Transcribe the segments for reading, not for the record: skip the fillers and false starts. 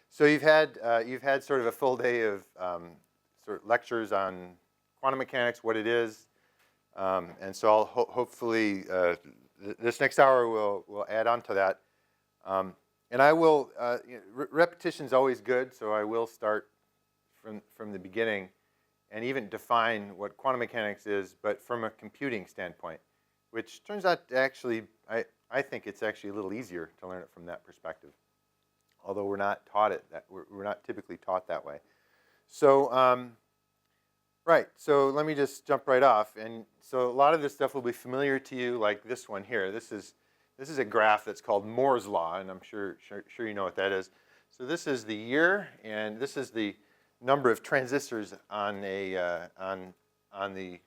So you've had sort of a full day of sort of lectures on quantum mechanics, what it is, and so I'll hopefully this next hour will add on to that, and I will repetition is always good, so I will start from the beginning and even define what quantum mechanics is, but from a computing standpoint, which turns out to actually I think it's actually a little easier to learn it from that perspective. Although we're not taught it, we're not typically taught that way. So, right, so let me just jump right off. And so a lot of this stuff will be familiar to you, like this one here. This is a graph that's called Moore's Law, and I'm sure you know what that is. So this is the year, and this is the number of transistors on a on the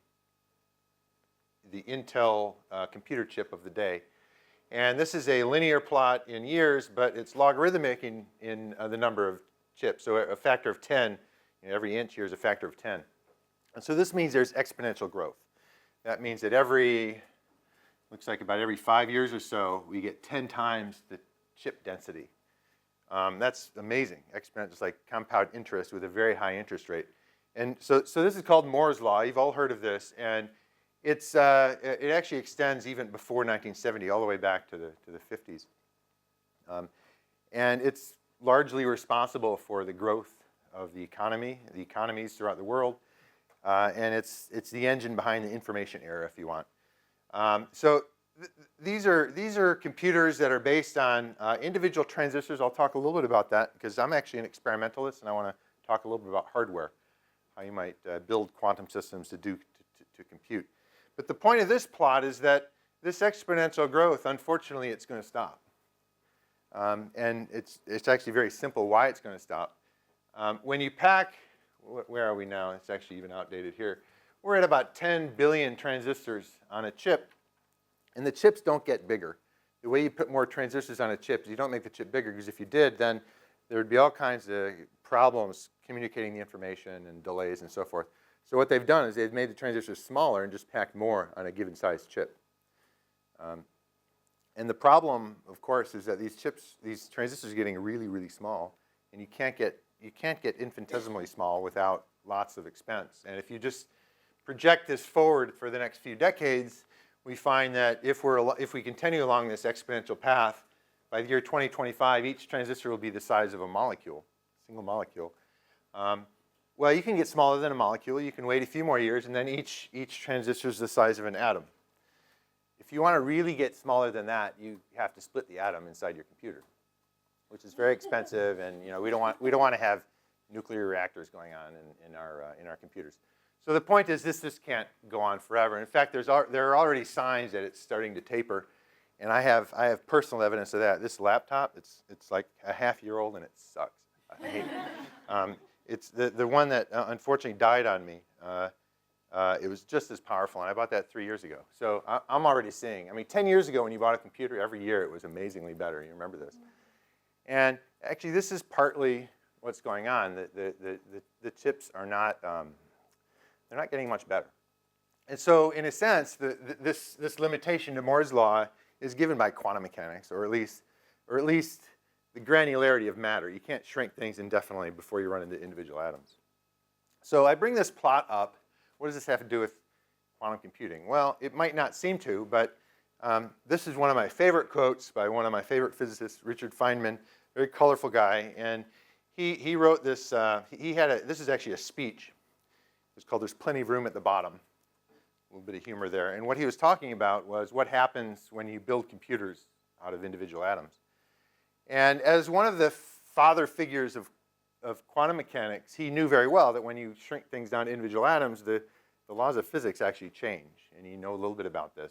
Intel computer chip of the day. And this is a linear plot in years, but it's logarithmic in the number of chips. So a factor of 10, every inch here is a factor of 10. And so this means there's exponential growth. That means that looks like about every 5 years or so, we get 10 times the chip density. That's amazing. Exponential is like compound interest with a very high interest rate. And so this is called Moore's Law. You've all heard of this. And it actually extends even before 1970, all the way back to the 50s. And it's largely responsible for the growth of the economies throughout the world. And it's the engine behind the information era, if you want. These are computers that are based on individual transistors. I'll talk a little bit about that because I'm actually an experimentalist, and I want to talk a little bit about hardware, how you might build quantum systems to compute. But the point of this plot is that this exponential growth, unfortunately, it's going to stop. And it's actually very simple why it's going to stop. When you pack, where are we now? It's actually even outdated here. We're at about 10 billion transistors on a chip, and the chips don't get bigger. The way you put more transistors on a chip is you don't make the chip bigger, because if you did, then there would be all kinds of problems communicating the information and delays and so forth. So what they've done is they've made the transistors smaller and just packed more on a given size chip. And the problem, of course, is that these transistors are getting really, really small, and you can't get infinitesimally small without lots of expense. And if you just project this forward for the next few decades, we find that if we continue along this exponential path, by the year 2025, each transistor will be the size of a molecule, single molecule. Well, you can get smaller than a molecule. You can wait a few more years, and then each transistor is the size of an atom. If you want to really get smaller than that, you have to split the atom inside your computer, which is very expensive, and we don't want to have nuclear reactors going on in our computers. So the point is, this can't go on forever. In fact, there are already signs that it's starting to taper, and I have personal evidence of that. This laptop, it's like a half-year-old, and it sucks. I hate it. It's the one that unfortunately died on me. It was just as powerful, and I bought that 3 years ago. So I'm already seeing. 10 years ago when you bought a computer, every year it was amazingly better. You remember this? And actually, this is partly what's going on. The chips are not they're not getting much better. And so, in a sense, this limitation to Moore's law is given by quantum mechanics, or at least the granularity of matter. You can't shrink things indefinitely before you run into individual atoms. So I bring this plot up. What does this have to do with quantum computing? Well, it might not seem to, but this is one of my favorite quotes by one of my favorite physicists, Richard Feynman, very colorful guy. And he wrote this. This is actually a speech. It's called "There's Plenty of Room at the Bottom." A little bit of humor there. And what he was talking about was what happens when you build computers out of individual atoms. And as one of the father figures of quantum mechanics, he knew very well that when you shrink things down to individual atoms, the laws of physics actually change. And you know a little bit about this.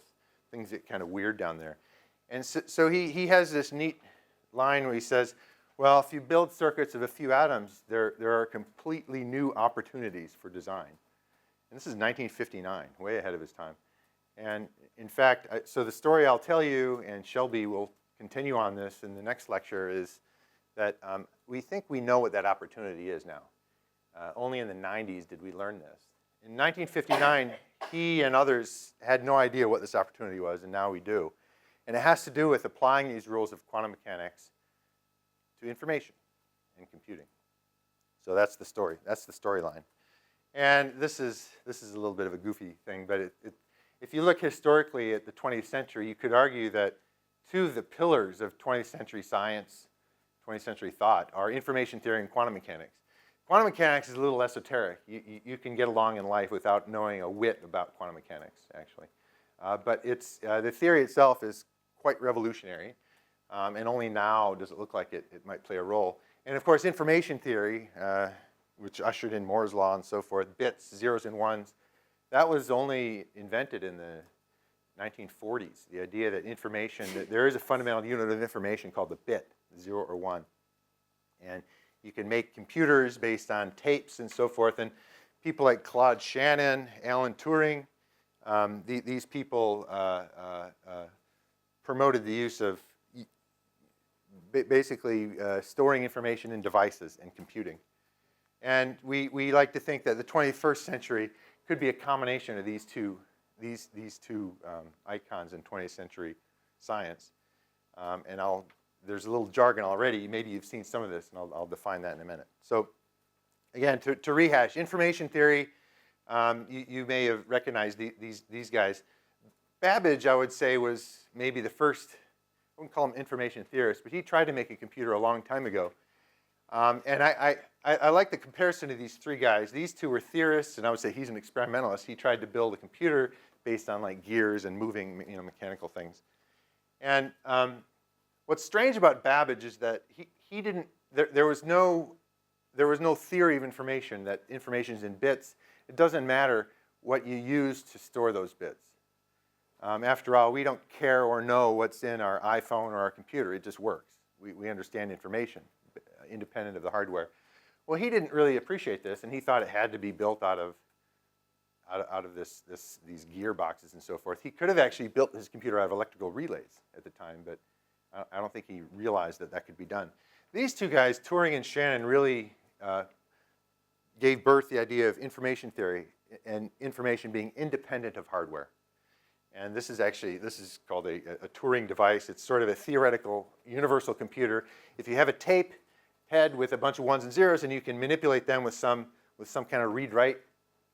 Things get kind of weird down there. And so he has this neat line where he says, well, if you build circuits of a few atoms, there are completely new opportunities for design. And this is 1959, way ahead of his time. And in fact, so the story I'll tell you, and Shelby will continue on this in the next lecture, is that we think we know what that opportunity is now. Only in the 90s did we learn this. In 1959, he and others had no idea what this opportunity was, and now we do. And it has to do with applying these rules of quantum mechanics to information. in computing. So that's the story. That's the storyline. And this is a little bit of a goofy thing, but if you look historically at the 20th century, you could argue that two of the pillars of 20th century science, 20th century thought, are information theory and quantum mechanics. Quantum mechanics is a little esoteric. You can get along in life without knowing a whit about quantum mechanics, actually. But the theory itself is quite revolutionary, and only now does it look like it might play a role. And of course, information theory, which ushered in Moore's law and so forth, bits, zeros and ones, that was only invented in the 1940s. The idea that information, that there is a fundamental unit of information called the bit, 0 or 1. And you can make computers based on tapes and so forth. And people like Claude Shannon, Alan Turing, these people promoted the use of basically storing information in devices and computing. And we like to think that the 21st century could be a combination of these two icons in 20th century science. And there's a little jargon already. Maybe you've seen some of this, and I'll define that in a minute. So again, to rehash, information theory, you may have recognized these guys. Babbage, I would say, was maybe the first, I wouldn't call him information theorist, but he tried to make a computer a long time ago. And I like the comparison of these three guys. These two were theorists, and I would say he's an experimentalist. He tried to build a computer based on like gears and moving, mechanical things. And what's strange about Babbage is that he didn't. There was no theory of information, that information is in bits. It doesn't matter what you use to store those bits. After all, we don't care or know what's in our iPhone or our computer. It just works. We understand information, independent of the hardware. Well, he didn't really appreciate this, and he thought it had to be built out of these gearboxes and so forth. He could have actually built his computer out of electrical relays at the time, but I don't think he realized that could be done. These two guys, Turing and Shannon, really gave birth to the idea of information theory and information being independent of hardware. And this is called a Turing device. It's sort of a theoretical universal computer. If you have a tape head with a bunch of ones and zeros and you can manipulate them with some kind of read-write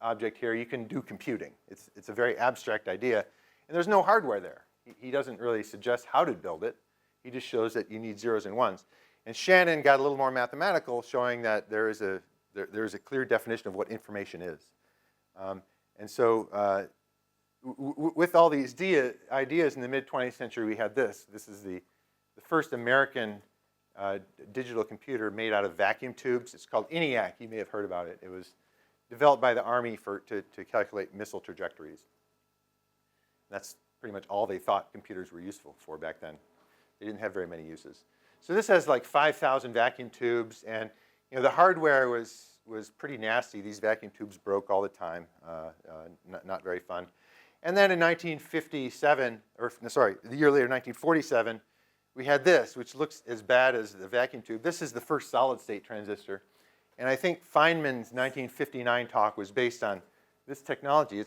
object here, you can do computing. It's a very abstract idea. And there's no hardware there. He doesn't really suggest how to build it. He just shows that you need zeros and ones. And Shannon got a little more mathematical, showing that there is a clear definition of what information is. And so with all these ideas in the mid-20th century, we had this. This is the first American digital computer made out of vacuum tubes. It's called ENIAC. You may have heard about it. It was developed by the Army to calculate missile trajectories. That's pretty much all they thought computers were useful for back then. They didn't have very many uses. So this has like 5,000 vacuum tubes, and the hardware was pretty nasty. These vacuum tubes broke all the time. Not very fun. And then in 1957, the year later, 1947, we had this, which looks as bad as the vacuum tube. This is the first solid-state transistor. And I think Feynman's 1959 talk was based on this technology.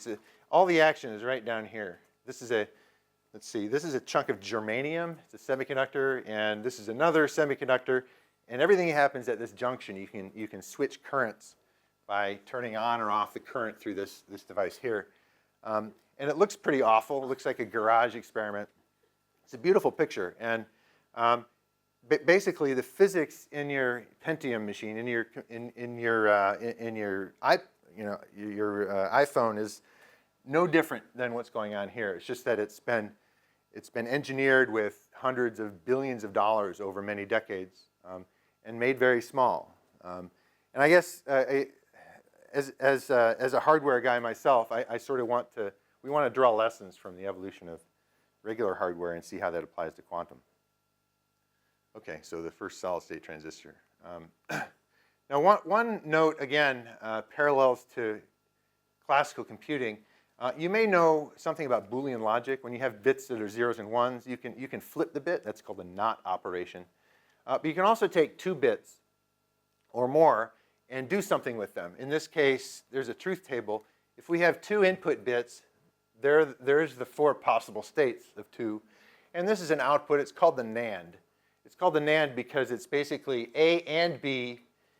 All the action is right down here. This is this is a chunk of germanium. It's a semiconductor, and this is another semiconductor. And everything happens at this junction. You can switch currents by turning on or off the current through this device here. And it looks pretty awful. It looks like a garage experiment. It's a beautiful picture. And basically, the physics in your Pentium machine, in your iPhone, is no different than what's going on here. It's just that it's been engineered with hundreds of billions of dollars over many decades and made very small. And I guess as a hardware guy myself, I sort of want to draw lessons from the evolution of regular hardware and see how that applies to quantum. Okay, so the first solid-state transistor. Now, one note, again, parallels to classical computing. You may know something about Boolean logic. When you have bits that are zeros and ones, you can flip the bit. That's called a NOT operation. But you can also take 2 bits or more and do something with them. In this case, there's a truth table. If we have 2 input bits, there's the 4 possible states of 2. And this is an output. It's called the NAND. It's called the NAND because it's basically A and B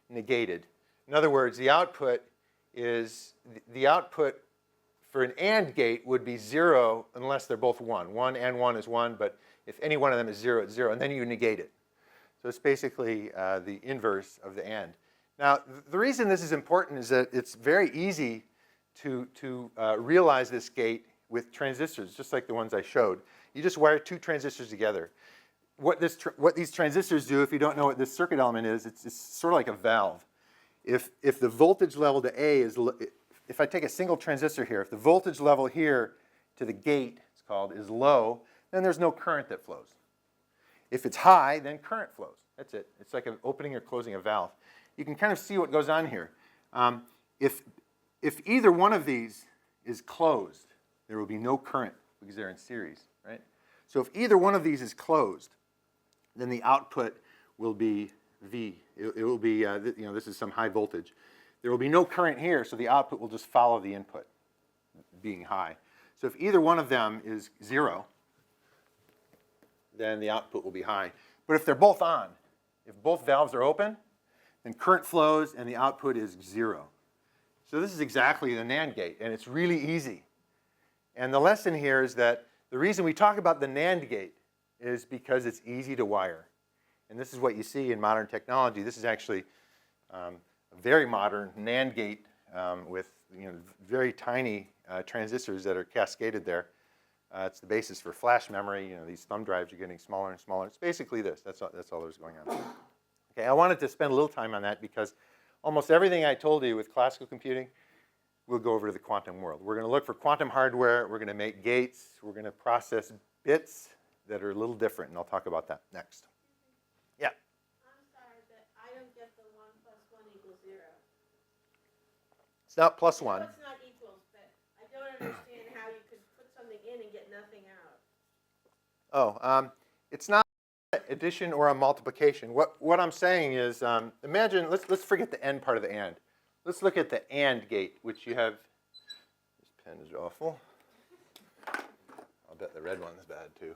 negated. In other words, the output for an AND gate would be 0 unless they're both 1. 1 and 1 is 1, but if any one of them is 0, it's 0, and then you negate it. So it's basically the inverse of the AND. Now, the reason this is important is that it's very easy to realize this gate with transistors, just like the ones I showed. You just wire 2 transistors together. What these transistors do, if you don't know what this circuit element is, it's sort of like a valve. If the voltage level to A is, if I take a single transistor here, if the voltage level here to the gate, it's called, is low, then there's no current that flows. If it's high, then current flows. That's it. It's like an opening or closing a valve. You can kind of see what goes on here. If either one of these is closed, there will be no current because they're in series, right? So if either one of these is closed, then the output will be V. It will be, this is some high voltage. There will be no current here, so the output will just follow the input, being high. So if either one of them is 0, then the output will be high. But if they're both on, if both valves are open, then current flows and the output is 0. So this is exactly the NAND gate, and it's really easy. And the lesson here is that the reason we talk about the NAND gate is because it's easy to wire. And this is what you see in modern technology. This is actually a very modern NAND gate with very tiny transistors that are cascaded there. It's the basis for flash memory. These thumb drives are getting smaller and smaller. It's basically this. That's all there's going on. Okay, I wanted to spend a little time on that because almost everything I told you with classical computing, we'll go over to the quantum world. We're going to look for quantum hardware. We're going to make gates. We're going to process bits that are a little different, and I'll talk about that next. Yeah? I'm sorry, but I don't get the 1 plus 1 equals 0. It's not plus I 1. know it's not equals, but I don't understand how you could put something in and get nothing out. Oh, it's not addition or a multiplication. What I'm saying is, imagine, let's forget the end part of the AND. Let's look at the AND gate, which you have. This pen is awful. I'll bet the red one's bad too.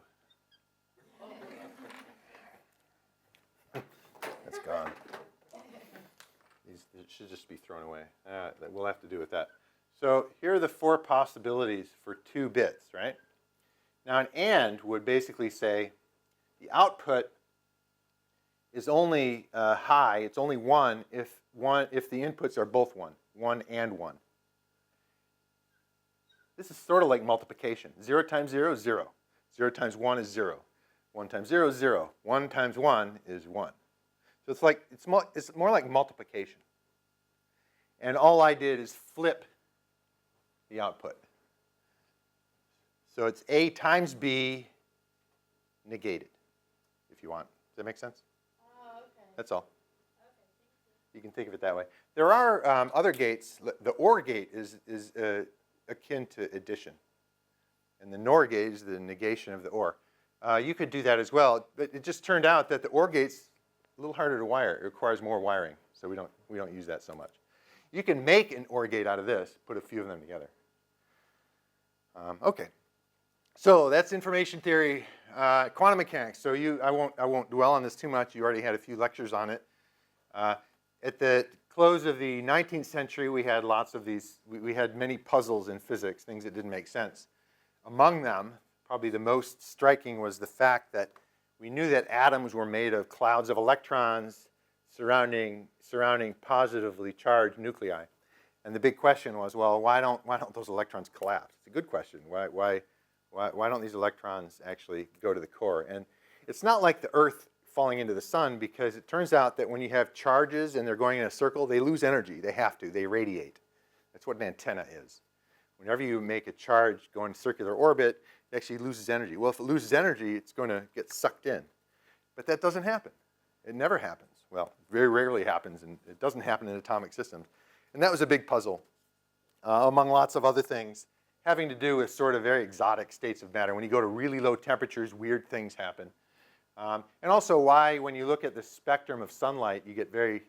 That's gone. These should just be thrown away. We'll have to do with that. So here are the 4 possibilities for 2 bits, right? Now an AND would basically say the output is only high, it's only 1 if the inputs are both 1 and 1. This is sort of like multiplication. 0 times 0 is 0. 0 times 1 is 0. 1 times 0 is 0. 1 times 1 is 1. So it's more like multiplication. And all I did is flip the output. So it's A times B negated, if you want. Does that make sense? Oh, okay. That's all. Okay, thank you. You can think of it that way. There are other gates. The OR gate is akin to addition. And the NOR gate is the negation of the OR. You could do that as well, but it just turned out that the OR gate's a little harder to wire. It requires more wiring, so we don't use that so much. You can make an OR gate out of this, put a few of them together. Okay, so that's information theory, quantum mechanics. So I won't dwell on this too much. You already had a few lectures on it. At the close of the 19th century, we had lots of these. We had many puzzles in physics, things that didn't make sense. Among them, probably the most striking was the fact that we knew that atoms were made of clouds of electrons surrounding positively charged nuclei. And the big question was, well, why don't those electrons collapse? It's a good question. Why don't these electrons actually go to the core? And it's not like the Earth falling into the sun, because it turns out that when you have charges and they're going in a circle, they lose energy. They have to. They radiate. That's what an antenna is. Whenever you make a charge go in circular orbit, it actually loses energy. Well, if it loses energy, it's going to get sucked in. But that doesn't happen. It never happens. Well, very rarely happens, and it doesn't happen in atomic systems. And that was a big puzzle, among lots of other things, having to do with sort of very exotic states of matter. When you go to really low temperatures, weird things happen. And also why, when you look at the spectrum of sunlight, you get very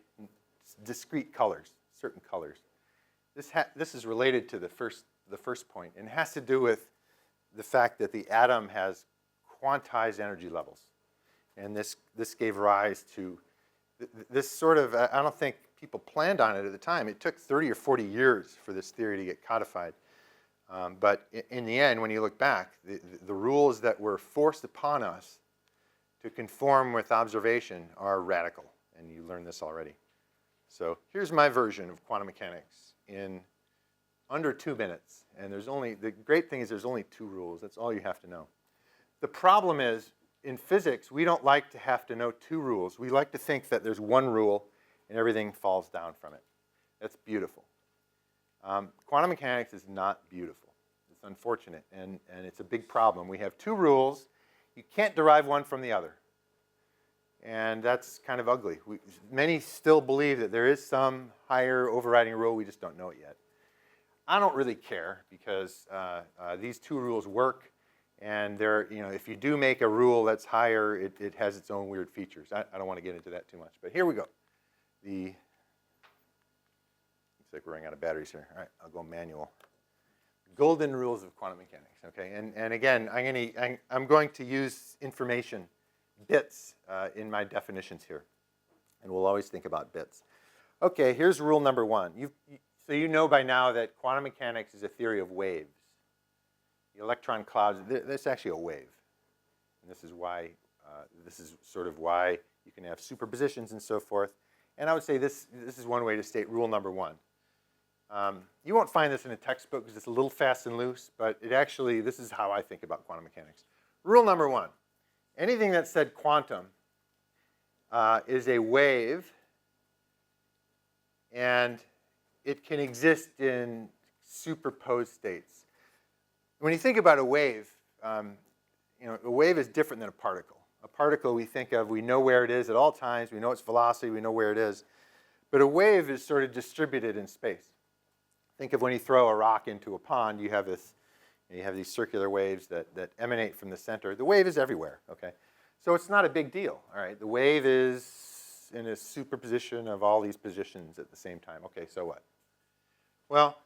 discrete colors, certain colors. This is related to the first point, and it has to do with the fact that the atom has quantized energy levels. And this gave rise to this sort of, I don't think people planned on it at the time. It took 30 or 40 years for this theory to get codified. But in the end, when you look back, the rules that were forced upon us to conform with observation are radical. And you learned this already. So here's my version of quantum mechanics in under 2 minutes. And the great thing is there's only 2 rules. That's all you have to know. The problem is, in physics, we don't like to have to know 2 rules. We like to think that there's 1 rule and everything falls down from it. That's beautiful. Quantum mechanics is not beautiful. It's unfortunate, and it's a big problem. We have 2 rules. You can't derive one from the other. And that's kind of ugly. Many still believe that there is some higher overriding rule. We just don't know it yet. I don't really care because these 2 rules work. And if you do make a rule that's higher, it has its own weird features. I don't want to get into that too much. But here we go. Looks like we're running out of batteries here. All right, I'll go manual. Golden rules of quantum mechanics. Okay, and again, I'm going to use information, bits, in my definitions here. And we'll always think about bits. Okay, here's rule number 1. So you know by now that quantum mechanics is a theory of waves. The electron clouds, that's actually a wave. And this is why, this is sort of why you can have superpositions and so forth. And I would say this is one way to state rule number 1. You won't find this in a textbook because it's a little fast and loose, but this is how I think about quantum mechanics. Rule number 1, anything that said quantum is a wave, and it can exist in superposed states. When you think about a wave, a wave is different than a particle. A particle we think of, we know where it is at all times, we know its velocity, we know where it is. But a wave is sort of distributed in space. Think of when you throw a rock into a pond, you have these circular waves that emanate from the center. The wave is everywhere, okay? So it's not a big deal, all right? The wave is in a superposition of all these positions at the same time. Okay, so what? Well,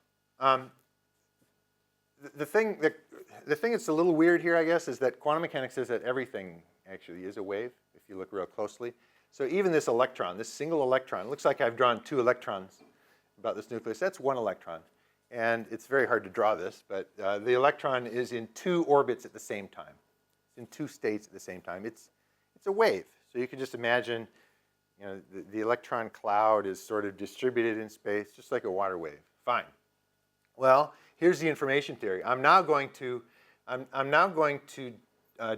the thing that's a little weird here, I guess, is that quantum mechanics says that everything actually is a wave, if you look real closely. So even this electron, this single electron, looks like I've drawn 2 electrons about this nucleus. That's 1 electron. And it's very hard to draw this, but the electron is in 2 orbits at the same time. It's in 2 states at the same time. It's a wave. So you can just imagine, the electron cloud is sort of distributed in space, just like a water wave. Fine. Well, here's the information theory. I'm now going to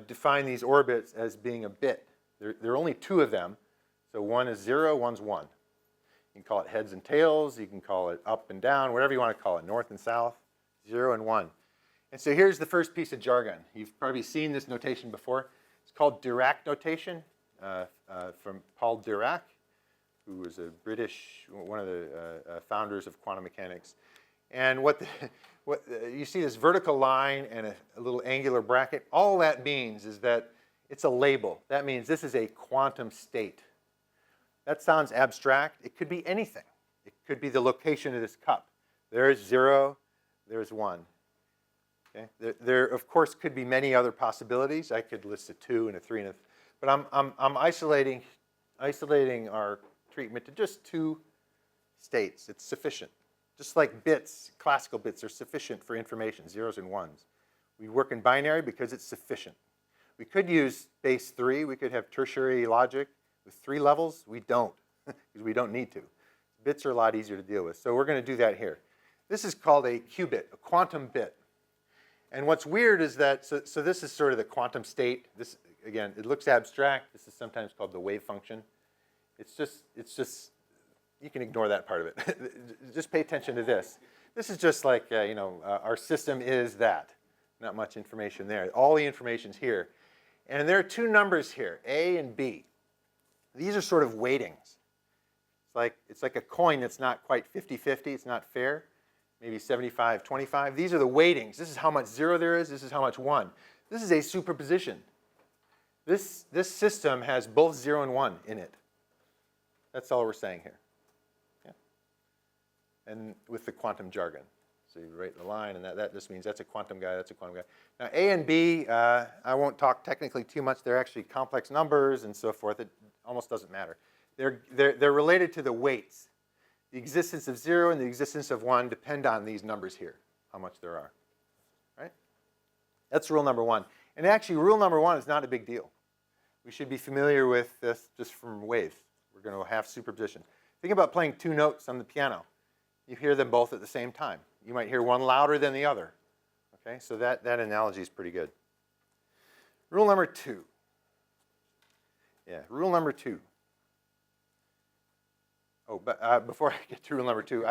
define these orbits as being a bit. There are only 2 of them. So one is 0, one's 1. You can call it heads and tails. You can call it up and down, whatever you want to call it, north and south, 0 and 1. And so here's the first piece of jargon. You've probably seen this notation before. It's called Dirac notation from Paul Dirac, who was a one of the founders of quantum mechanics. And you see this vertical line and a little angular bracket. All that means is that it's a label. That means this is a quantum state. That sounds abstract. It could be anything. It could be the location of this cup. There's 0, there's 1. Okay? There of course, could be many other possibilities. I could list a 2 and a 3 and a... But I'm isolating our treatment to just 2 states. It's sufficient. Just like bits, classical bits are sufficient for information, 0s and 1s. We work in binary because it's sufficient. We could use base 3. We could have tertiary logic with 3 levels. We don't, because we don't need to. Bits are a lot easier to deal with. So we're going to do that here. This is called a qubit, a quantum bit. And what's weird is that, so this is sort of the quantum state. This, again, it looks abstract. This is sometimes called the wave function. It's just, you can ignore that part of it. Just pay attention to this. This is just like, our system is that. Not much information there. All the information's here. And there are 2 numbers here, A and B. These are sort of weightings. It's like a coin that's not quite 50-50. It's not fair. Maybe 75-25. These are the weightings. This is how much 0 there is. This is how much 1. This is a superposition. This system has both 0 and 1 in it. That's all we're saying here. Yeah. And with the quantum jargon. So you write the line, and that just means that's a quantum guy, that's a quantum guy. Now, A and B, I won't talk technically too much. They're actually complex numbers and so forth. It almost doesn't matter. They're related to the weights. The existence of 0 and the existence of 1 depend on these numbers here, how much there are. Right? That's rule number 1. And actually, rule number 1 is not a big deal. We should be familiar with this just from waves. We're going to have superposition. Think about playing 2 notes on the piano. You hear them both at the same time. You might hear one louder than the other. Okay, so that analogy is pretty good. Rule number 2. Yeah, rule number 2. Oh, but before I get to rule number 2,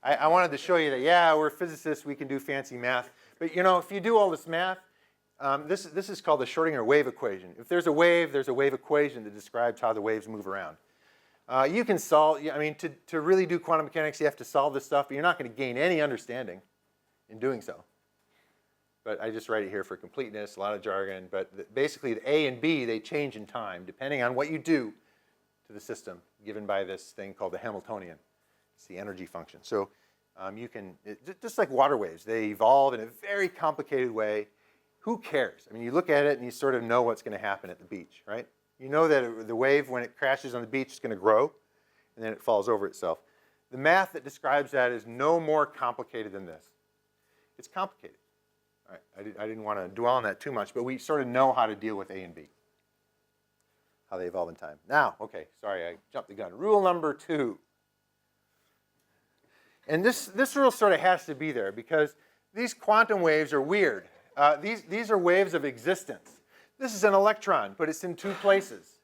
I wanted to show you that, yeah, we're physicists, we can do fancy math. But you know, if you do all this math, this is called the Schrödinger wave equation. If there's a wave equation that describes how the waves move around. You can solve, I mean, to really do quantum mechanics, you have to solve this stuff, but you're not going to gain any understanding in doing so. But I just write it here for completeness, a lot of jargon. But basically, the A and B, they change in time, depending on what you do to the system, given by this thing called the Hamiltonian. It's the energy function. So you can, just like water waves, they evolve in a very complicated way. Who cares? I mean, you look at it and you sort of know what's going to happen at the beach, right? You know that the wave, when it crashes on the beach, is going to grow, and then it falls over itself. The math that describes that is no more complicated than this. It's complicated. All right, I didn't want to dwell on that too much, but we sort of know how to deal with A and B, how they evolve in time. Now, okay, sorry, I jumped the gun. Rule number 2. And this rule sort of has to be there because these quantum waves are weird. These are waves of existence. This is an electron, but it's in 2 places.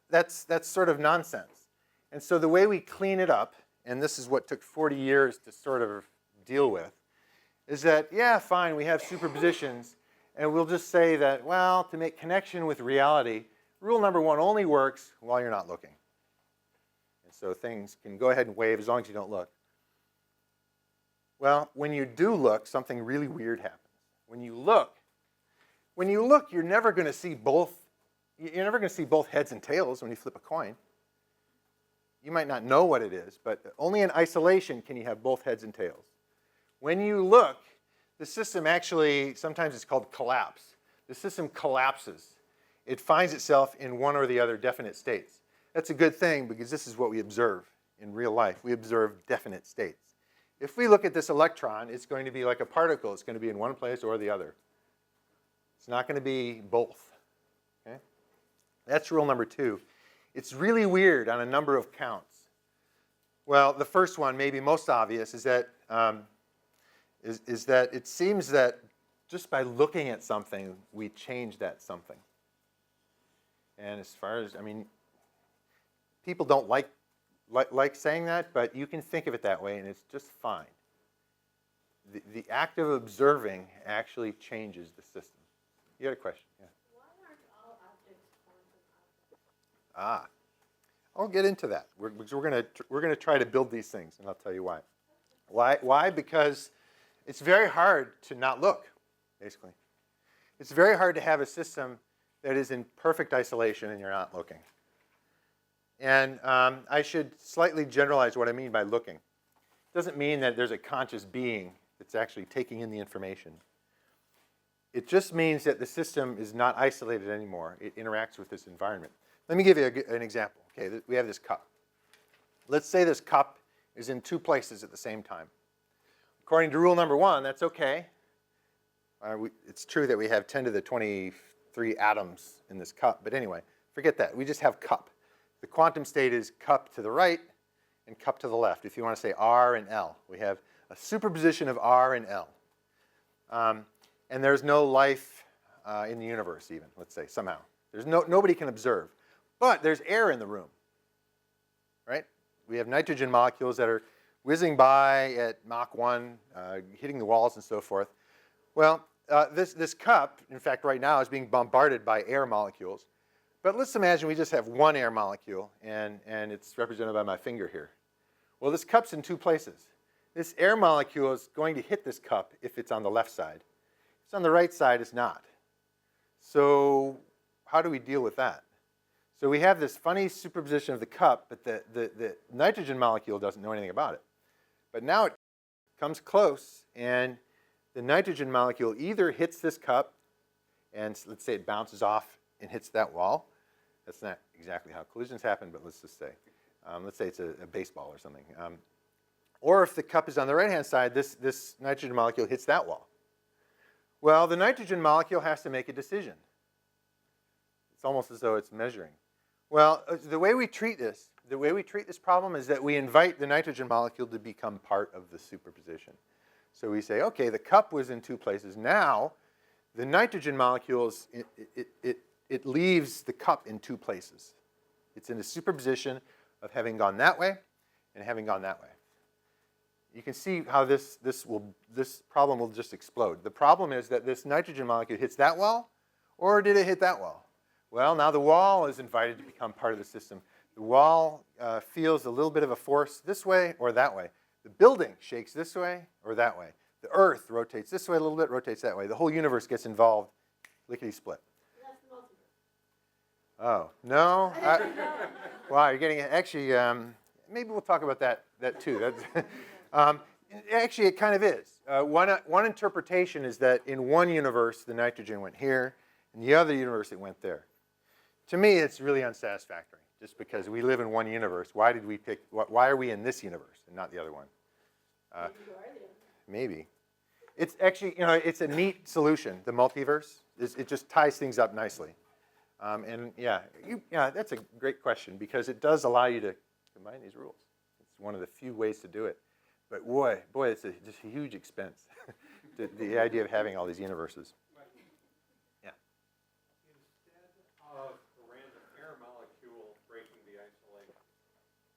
That's sort of nonsense. And so the way we clean it up, and this is what took 40 years to sort of deal with, is that, yeah, fine, we have superpositions, and we'll just say that, well, to make connection with reality, rule number 1 only works while you're not looking. And so things can go ahead and wave as long as you don't look. Well, when you do look, something really weird happens. When you look, you're never going to see both. You're never going to see both heads and tails when you flip a coin. You might not know what it is, but only in isolation can you have both heads and tails. When you look, the system actually, sometimes it's called collapse. The system collapses. It finds itself in one or the other definite states. That's a good thing because this is what we observe in real life. We observe definite states. If we look at this electron, it's going to be like a particle. It's going to be in one place or the other. It's not going to be both. Okay? That's rule number 2. It's really weird on a number of counts. Well, the first one, maybe most obvious, is that it seems that just by looking at something, we change that something. And as far as, I mean, people don't like saying that, but you can think of it that way, and it's just fine. The act of observing actually changes the system. You had a question? Yeah. Why aren't all objects quantum objects? I'll get into that. We're going to try to build these things, and I'll tell you why. Why? Because it's very hard to not look, basically. It's very hard to have a system that is in perfect isolation and you're not looking. And I should slightly generalize what I mean by looking. It doesn't mean that there's a conscious being that's actually taking in the information. It just means that the system is not isolated anymore. It interacts with this environment. Let me give you an example. Okay, we have this cup. Let's say this cup is in 2 places at the same time. According to rule number 1, that's okay. It's true that we have 10 to the 23 atoms in this cup, but anyway, forget that. We just have cup. The quantum state is cup to the right and cup to the left. If you want to say R and L, we have a superposition of R and L. And there's no life in the universe even, let's say, somehow. Nobody can observe. But there's air in the room, right? We have nitrogen molecules that are whizzing by at Mach 1, hitting the walls and so forth. Well, this cup, in fact, right now is being bombarded by air molecules. But let's imagine we just have one air molecule, and it's represented by my finger here. Well, this cup's in 2 places. This air molecule is going to hit this cup if it's on the left side. If it's on the right side, it's not. So how do we deal with that? So we have this funny superposition of the cup, but the nitrogen molecule doesn't know anything about it. But now it comes close, and the nitrogen molecule either hits this cup, and let's say it bounces off and hits that wall. That's not exactly how collisions happen, but let's just say. Let's say it's a baseball or something. Or if the cup is on the right-hand side, this nitrogen molecule hits that wall. Well, the nitrogen molecule has to make a decision. It's almost as though it's measuring. Well, the way we treat this problem is that we invite the nitrogen molecule to become part of the superposition. So we say, okay, the cup was in two places. Now, the nitrogen molecules, it leaves the cup in two places. It's in a superposition of having gone that way and having gone that way. You can see how this problem will just explode. The problem is that this nitrogen molecule hits that wall, or did it hit that wall? Well, now the wall is invited to become part of the system. The wall feels a little bit of a force this way or that way. The building shakes this way or that way. The Earth rotates this way a little bit, rotates that way. The whole universe gets involved, lickety-split. That's the multiverse. Oh, no? Wow, you're getting it. Actually, maybe we'll talk about that too. That's actually, it kind of is. One interpretation is that in one universe, the nitrogen went here. In the other universe, it went there. To me, it's really unsatisfactory, just because we live in one universe. Why did we pick? Why are we in this universe and not the other one? Maybe. It's actually, it's a neat solution. The multiverse, it just ties things up nicely. And yeah, that's a great question, because it does allow you to combine these rules. It's one of the few ways to do it. But boy, it's just a huge expense. the idea of having all these universes. Yeah. Instead of a random air molecule breaking the isolation,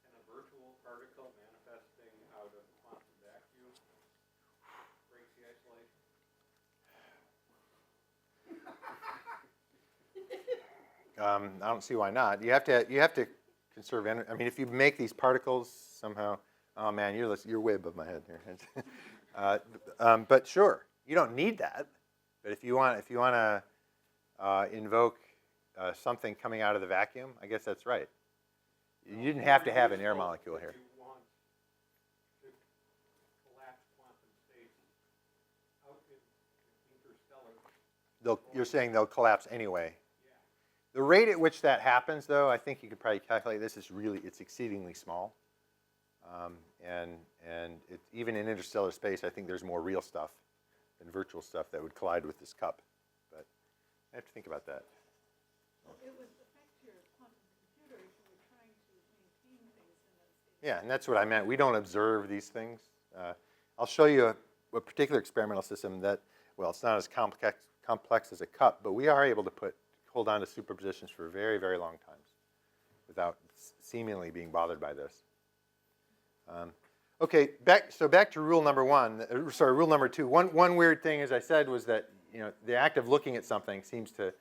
can a virtual particle manifesting out of quantum vacuum break the isolation? I don't see why not. You have to conserve energy. I mean, if you make these particles somehow, oh man, you're way above my head here. But sure, you don't need that. But if you want to invoke something coming out of the vacuum, I guess that's right. You didn't have to have an air molecule here. If you want to collapse quantum states out in interstellar. You're saying they'll collapse anyway. Yeah. The rate at which that happens, though, I think you could probably calculate this. It's exceedingly small. And even in interstellar space, I think there's more real stuff than virtual stuff that would collide with this cup. But I have to think about that. It would affect your quantum computer if you were trying to maintain things in that state. Yeah, and that's what I meant. We don't observe these things. I'll show you a particular experimental system that, well, it's not as complex as a cup, but we are able to hold on to superpositions for very, very long times without seemingly being bothered by this. Okay, back to rule number one. Rule number two. One weird thing, as I said, was that the act of looking at something seems to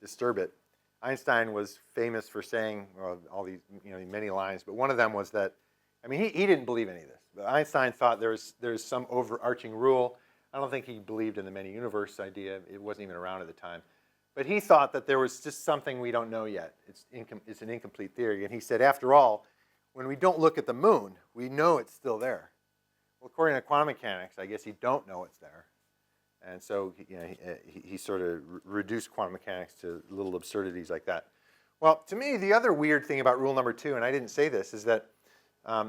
disturb it. Einstein was famous for saying all these many lines, but one of them was that, I mean, he didn't believe any of this. But Einstein thought there's some overarching rule. I don't think he believed in the many universe idea. It wasn't even around at the time. But he thought that there was just something we don't know yet. It's an incomplete theory. And he said, after all, when we don't look at the moon, we know it's still there. Well, according to quantum mechanics, I guess you don't know it's there. And so he sort of reduced quantum mechanics to little absurdities like that. Well, to me, the other weird thing about rule number two, and I didn't say this, is that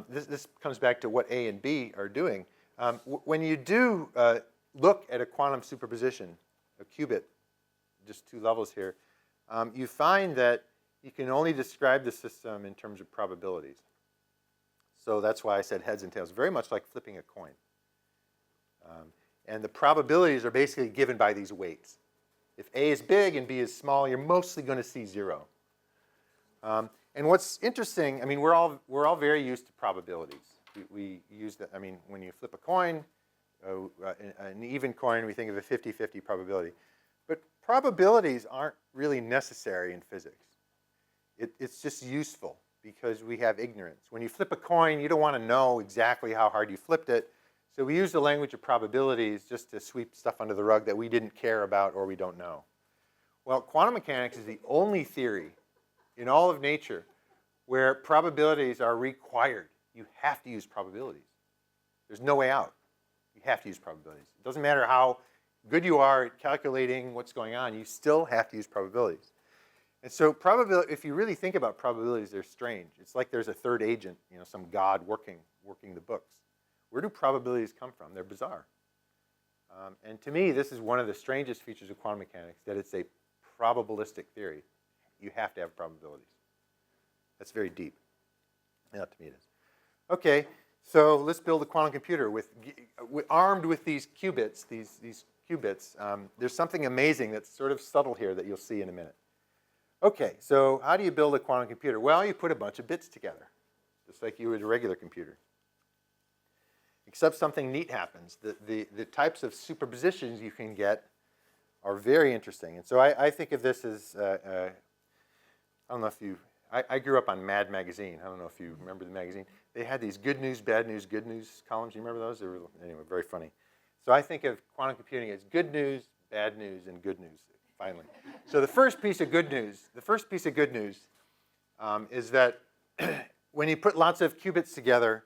this comes back to what A and B are doing. When you do look at a quantum superposition, a qubit, just two levels here, you find that you can only describe the system in terms of probabilities. So that's why I said heads and tails, very much like flipping a coin. And the probabilities are basically given by these weights. If A is big and B is small, you're mostly going to see 0. And what's interesting, I mean, we're all very used to probabilities. We use that. I mean, when you flip a coin, an even coin, we think of a 50-50 probability. But probabilities aren't really necessary in physics. It's just useful because we have ignorance. When you flip a coin, you don't want to know exactly how hard you flipped it. So we use the language of probabilities just to sweep stuff under the rug that we didn't care about or we don't know. Well, quantum mechanics is the only theory in all of nature where probabilities are required. You have to use probabilities. There's no way out. You have to use probabilities. It doesn't matter how good you are at calculating what's going on, you still have to use probabilities. And so if you really think about probabilities, they're strange. It's like there's a third agent, some god working the books. Where do probabilities come from? They're bizarre. And to me, this is one of the strangest features of quantum mechanics, that it's a probabilistic theory. You have to have probabilities. That's very deep. Yeah, to me it is. Okay, so let's build a quantum computer armed with these qubits. These qubits. There's something amazing that's sort of subtle here that you'll see in a minute. Okay, so how do you build a quantum computer? Well, you put a bunch of bits together, just like you would a regular computer. Except something neat happens. The types of superpositions you can get are very interesting. And so I think of this as, I don't know if I grew up on Mad Magazine. I don't know if you remember the magazine. They had these good news, good news columns. You remember those? They were, anyway, very funny. So I think of quantum computing as good news, and good news, finally. So the first piece of good news is that when you put lots of qubits together,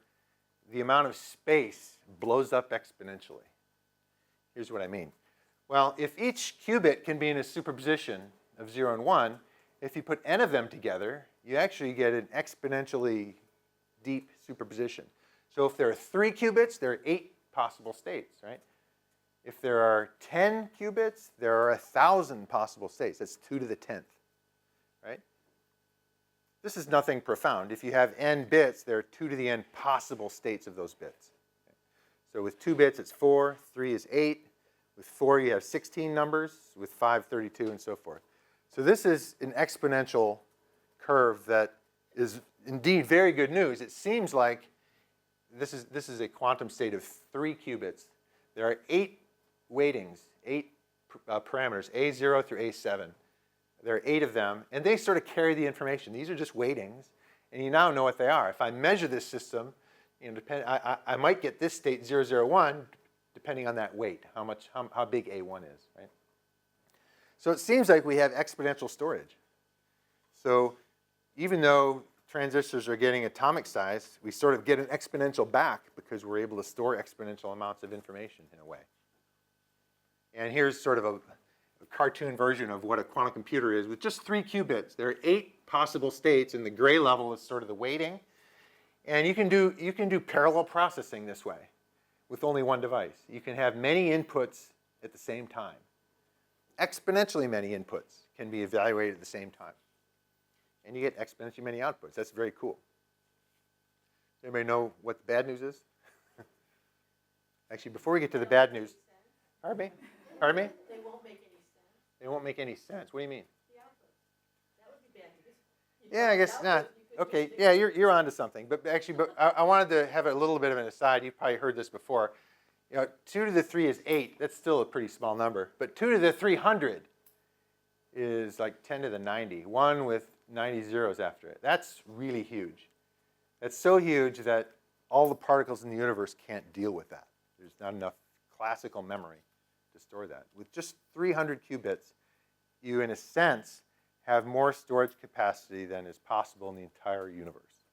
the amount of space blows up exponentially. Here's what I mean. Well, if each qubit can be in a superposition of 0 and 1, if you put n of them together, you actually get an exponentially deep superposition. So if there are 3 qubits, there are 8 possible states, right? If there are 10 qubits, there are 1,000 possible states. That's 2 to the 10th, right? This is nothing profound. If you have n bits, there are 2 to the n possible states of those bits. Okay. So with 2 bits, it's 4. 3 is 8. With 4, you have 16 numbers. With 5, 32, and so forth. So this is an exponential curve that is indeed very good news. It seems like this is a quantum state of 3 qubits. There are 8 weightings, 8 parameters, A0 through A7. There are 8 of them, and they sort of carry the information. These are just weightings, and you now know what they are. If I measure this system, I might get this state 001 depending on that weight, how big A1 is, right? So it seems like we have exponential storage. So even though transistors are getting atomic size, we sort of get an exponential back because we're able to store exponential amounts of information in a way. And here's sort of a cartoon version of what a quantum computer is with just 3 qubits. There are 8 possible states, and the gray level is sort of the weighting. And you can do parallel processing this way with only one device. You can have many inputs at the same time. Exponentially many inputs can be evaluated at the same time. And you get exponentially many outputs. That's very cool. Does anybody know what the bad news is? Actually, before we get to the bad news, pardon me? Pardon me? They won't make any sense. They won't make any sense. What do you mean? The output. That would be bad news. Yeah, I guess not. Okay, yeah, you're onto something. But actually, I wanted to have a little bit of an aside. You've probably heard this before. 2 to the 3 is 8. That's still a pretty small number. But 2 to the 300 is like 10 to the 90. 1 with 90 zeros after it. That's really huge. That's so huge that all the particles in the universe can't deal with that. There's not enough classical memory to store that. With just 300 qubits, you, in a sense, have more storage capacity than is possible in the entire universe.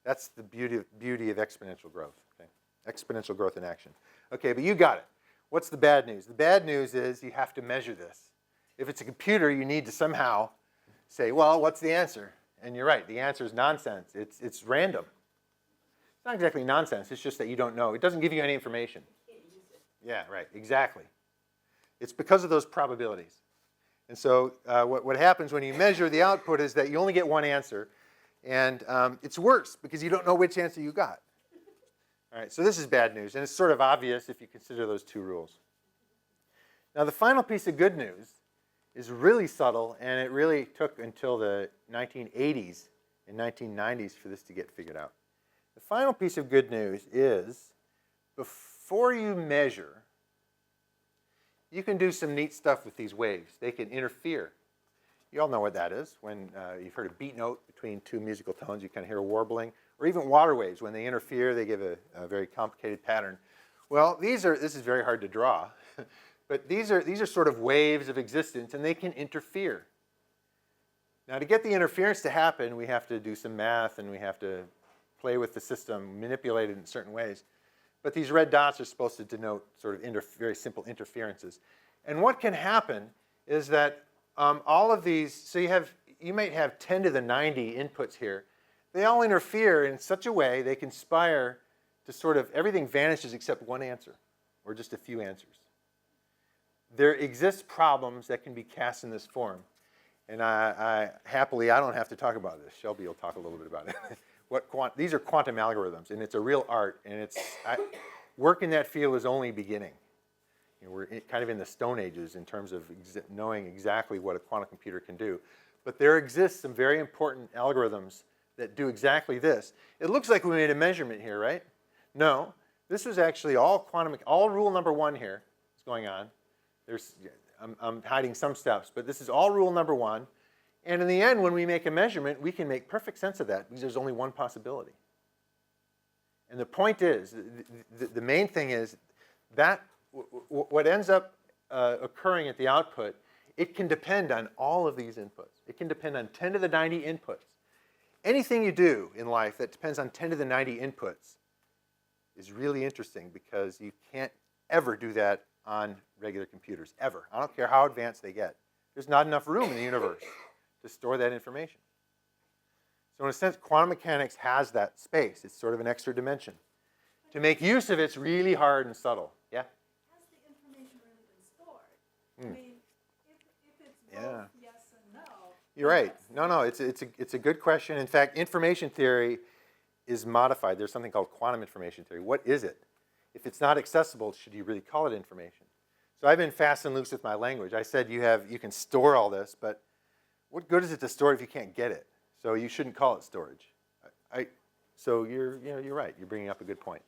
That's the beauty of exponential growth. Okay? Exponential growth in action. Okay, but you got it. What's the bad news? The bad news is you have to measure this. If it's a computer, you need to somehow say, well, what's the answer? And you're right, the answer is nonsense. It's random. It's not exactly nonsense, it's just that you don't know. It doesn't give you any information. You can't use it. Yeah, right, exactly. It's because of those probabilities. And so what happens when you measure the output is that you only get one answer. And it's worse because you don't know which answer you got. All right, so this is bad news. And it's sort of obvious if you consider those 2 rules. Now, the final piece of good news is really subtle, and it really took until the 1980s and 1990s for this to get figured out. The final piece of good news is before you measure, you can do some neat stuff with these waves. They can interfere. You all know what that is. When you've heard a beat note between 2 musical tones, you kind of hear a warbling. Or even water waves. When they interfere, they give a very complicated pattern. Well, this is very hard to draw. But these are sort of waves of existence, and they can interfere. Now, to get the interference to happen, we have to do some math, and we have to play with the system, manipulate it in certain ways. But these red dots are supposed to denote sort of very simple interferences. And what can happen is that all of these, so you might have 10 to the 90 inputs here. They all interfere in such a way they conspire to sort of, everything vanishes except one answer, or just a few answers. There exist problems that can be cast in this form. And happily, I don't have to talk about this. Shelby will talk a little bit about it. These are quantum algorithms, and it's a real art. And work in that field is only beginning. We're kind of in the Stone Ages in terms of knowing exactly what a quantum computer can do. But there exists some very important algorithms that do exactly this. It looks like we made a measurement here, right? No. This was actually all rule number 1 here is going on. I'm hiding some steps, but this is all rule number 1. And in the end, when we make a measurement, we can make perfect sense of that because there's only one possibility. And the point is, the main thing is that what ends up occurring at the output, it can depend on all of these inputs. It can depend on 10 to the 90 inputs. Anything you do in life that depends on 10 to the 90 inputs is really interesting because you can't ever do that on regular computers, ever. I don't care how advanced they get. There's not enough room in the universe to store that information. So in a sense, quantum mechanics has that space. It's sort of an extra dimension. To make use of it's really hard and subtle. Yeah? Has the information really been stored? I mean, if it's both yes and no. You're right. No, it's a good question. In fact, information theory is modified. There's something called quantum information theory. What is it? If it's not accessible, should you really call it information? So I've been fast and loose with my language. I said you can store all this, but what good is it to store it if you can't get it? So you shouldn't call it storage. So you're right. You're bringing up a good point.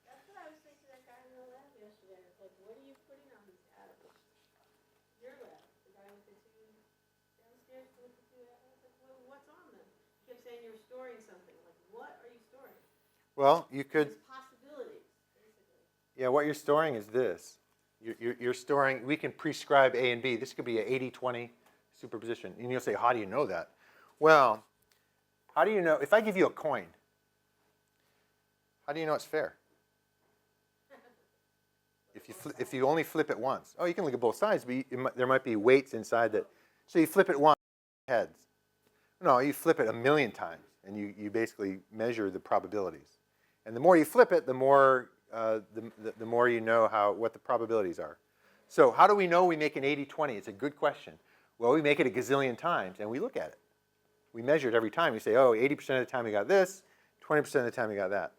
That's what I was thinking to that guy in the lab yesterday. It's like, what are you putting on these atoms? Your lab, the guy with the two downstairs with the two atoms. I was like, well, what's on them? You kept saying you were storing something. Like, what are you storing? Well, you could. It's possibilities, basically. Yeah, what you're storing is this. You're storing, we can prescribe A and B. This could be an 80-20 superposition. And you'll say, how do you know that? Well, how do you know, if I give you a coin, how do you know it's fair? If you only flip it once. Oh, you can look at both sides, but there might be weights inside that. So you flip it once, heads. No, you flip it 1,000,000 times, and you basically measure the probabilities. And the more you flip it, the more you know what the probabilities are. So how do we know we make an 80-20? It's a good question. Well, we make it a gazillion times, and we look at it. We measure it every time. We say, oh, 80% of the time we got this, 20% of the time we got that.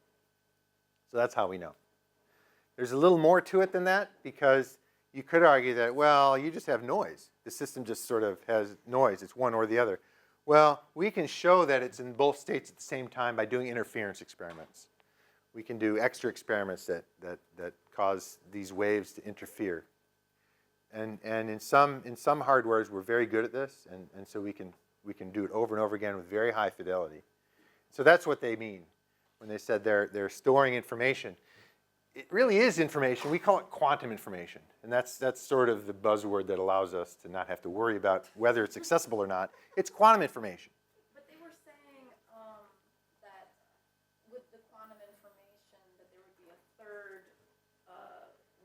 So that's how we know. There's a little more to it than that, because you could argue that, well, you just have noise. The system just sort of has noise. It's one or the other. Well, we can show that it's in both states at the same time by doing interference experiments. We can do extra experiments that cause these waves to interfere. And in some hardwares, we're very good at this, and so we can do it over and over again with very high fidelity. So that's what they mean when they said they're storing information. It really is information. We call it quantum information, and that's sort of the buzzword that allows us to not have to worry about whether it's accessible or not. It's quantum information. But they were saying that with the quantum information, that there would be a third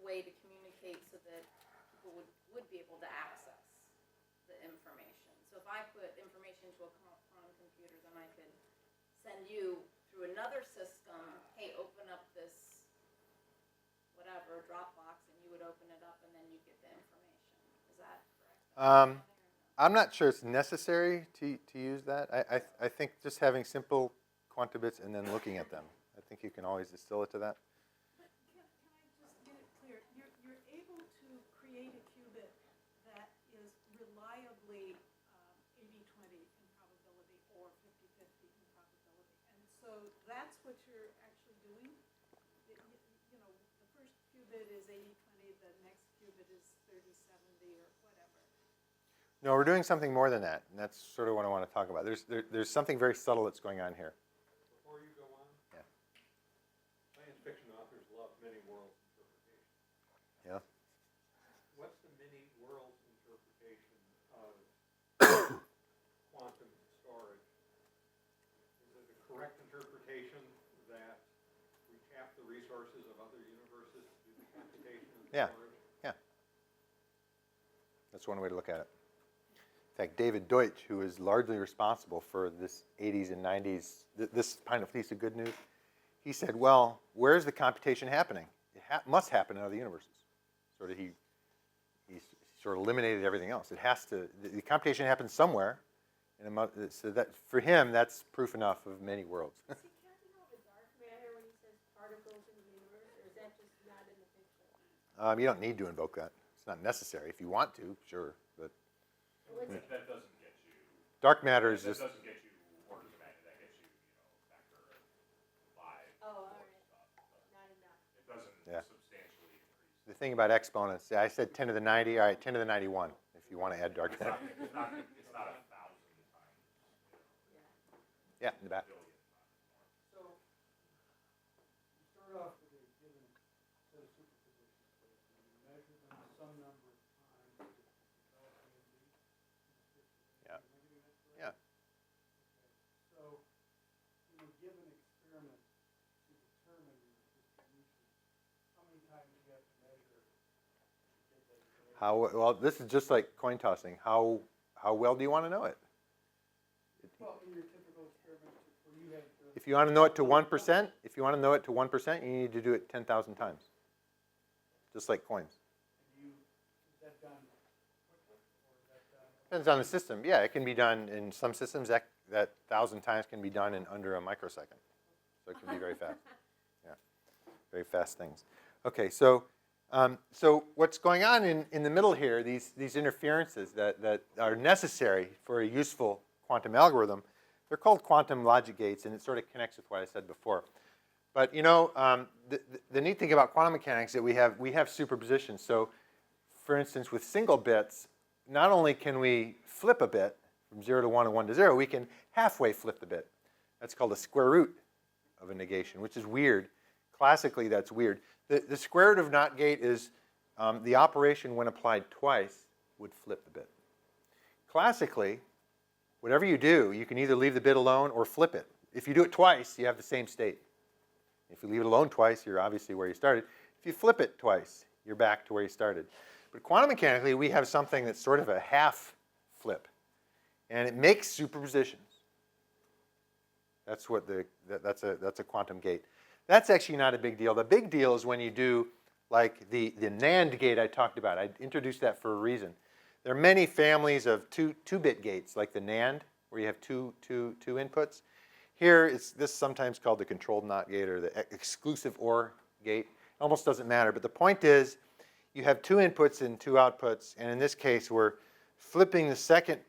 way to communicate so that people would be able to access the information. So if I put information to a quantum computer, then I could send you through another system, hey, open up this whatever, Dropbox, and you would open it up and then you'd get the information. Is that correct? I'm not sure it's necessary to use that. I think just having simple quantum bits and then looking at them. I think you can always distill it to that. But can I just get it clear? You're able to create a qubit that is reliably 80-20 in probability or 50-50 in probability. And so that's what you're actually doing? You know, the first qubit is 80-20, the next qubit is 30-70 or whatever. No, we're doing something more than that, and that's sort of what I want to talk about. There's something very subtle that's going on here. Before you go on, Yeah. science fiction authors love many worlds interpretation. Yeah. What's the many worlds interpretation of quantum storage? Is it a correct interpretation that we tap the resources resources of other universes to do the computation and Yeah. storage? That's one way to look at it. In fact, David Deutsch, who is largely responsible for this 80s and 90s, this kind of piece of good news, he said, well, where's the computation happening? It must happen in other universes. Sort of he sort of eliminated everything else. It has to, the computation happens somewhere. So that, for him, that's proof enough of many worlds. Is he counting all the dark matter when he says particles in the universe, or is that just not in the picture? You don't need to invoke that. It's not necessary. If you want to, sure. But That doesn't get you. dark matter is That just, doesn't get you orders of magnitude. That gets you, factor of 5. Oh, all right. Not enough. It doesn't Yeah. substantially increase. the thing about exponents, I said 10 to the 90, all right, 10 to the 91, if you want to add dark matter. It's not 1,000 times. Yeah, in the back. Billion times. So, you start off with a given set of superposition states, and you measure them some number of times to develop A and B. Yeah. Am I getting that correct? Yeah. Okay. So, in a given experiment, to determine your distribution, how many times do you have to measure to get that correct? Well, this is just like coin tossing. How well do you want to know it? Well, in your typical experiment, where you have the If you want to know it to 1%, if you want to know it to 1%, you need to do it 10,000 times. Just like coins. is that done quickly, or is that done? Depends on the system. Yeah, it can be done in some systems. That 1,000 times can be done in under a microsecond. So it can be very fast. Yeah, very fast things. Okay, so what's going on in the middle here, these interferences that are necessary for a useful quantum algorithm, they're called quantum logic gates, and it sort of connects with what I said before. But the neat thing about quantum mechanics is that we have superposition. So, for instance, with single bits, not only can we flip a bit from 0 to 1 and 1 to 0, we can halfway flip the bit. That's called a square root of a negation, which is weird. Classically, that's weird. The square root of NOT gate is the operation when applied twice would flip the bit. Classically, whatever you do, you can either leave the bit alone or flip it. If you do it twice, you have the same state. If you leave it alone twice, you're obviously where you started. If you flip it twice, you're back to where you started. But quantum mechanically, we have something that's sort of a half flip. And it makes superpositions. That's what that's a quantum gate. That's actually not a big deal. The big deal is when you do like the NAND gate I talked about. I introduced that for a reason. There are many families of two-bit gates, like the NAND, where you have two inputs. Here, this sometimes called the controlled NOT gate or the exclusive OR gate. It almost doesn't matter, but the point is, you have two inputs and two outputs, and in this case, we're flipping the second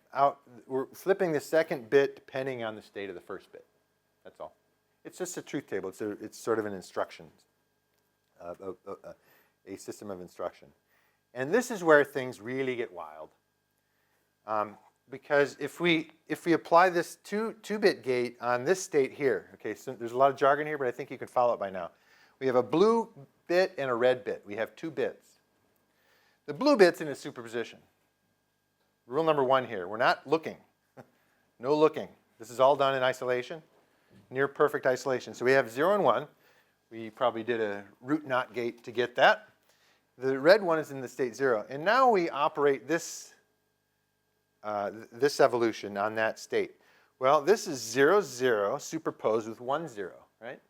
bit depending on the state of the first bit. That's all. It's just a truth table. It's sort of an instruction, a system of instruction. And this is where things really get wild. Because if we apply this two-bit gate on this state here, okay, so there's a lot of jargon here, but I think you can follow it by now. We have a blue bit and a red bit. We have two bits. The blue bit's in a superposition. Rule number 1 here, we're not looking. No looking. This is all done in isolation, near perfect isolation. So we have 0 and 1. We probably did a root NOT gate to get that. The red one is in the state 0. And now we operate this evolution on that state. Well, this is 0, 0 superposed with 1, 0, right?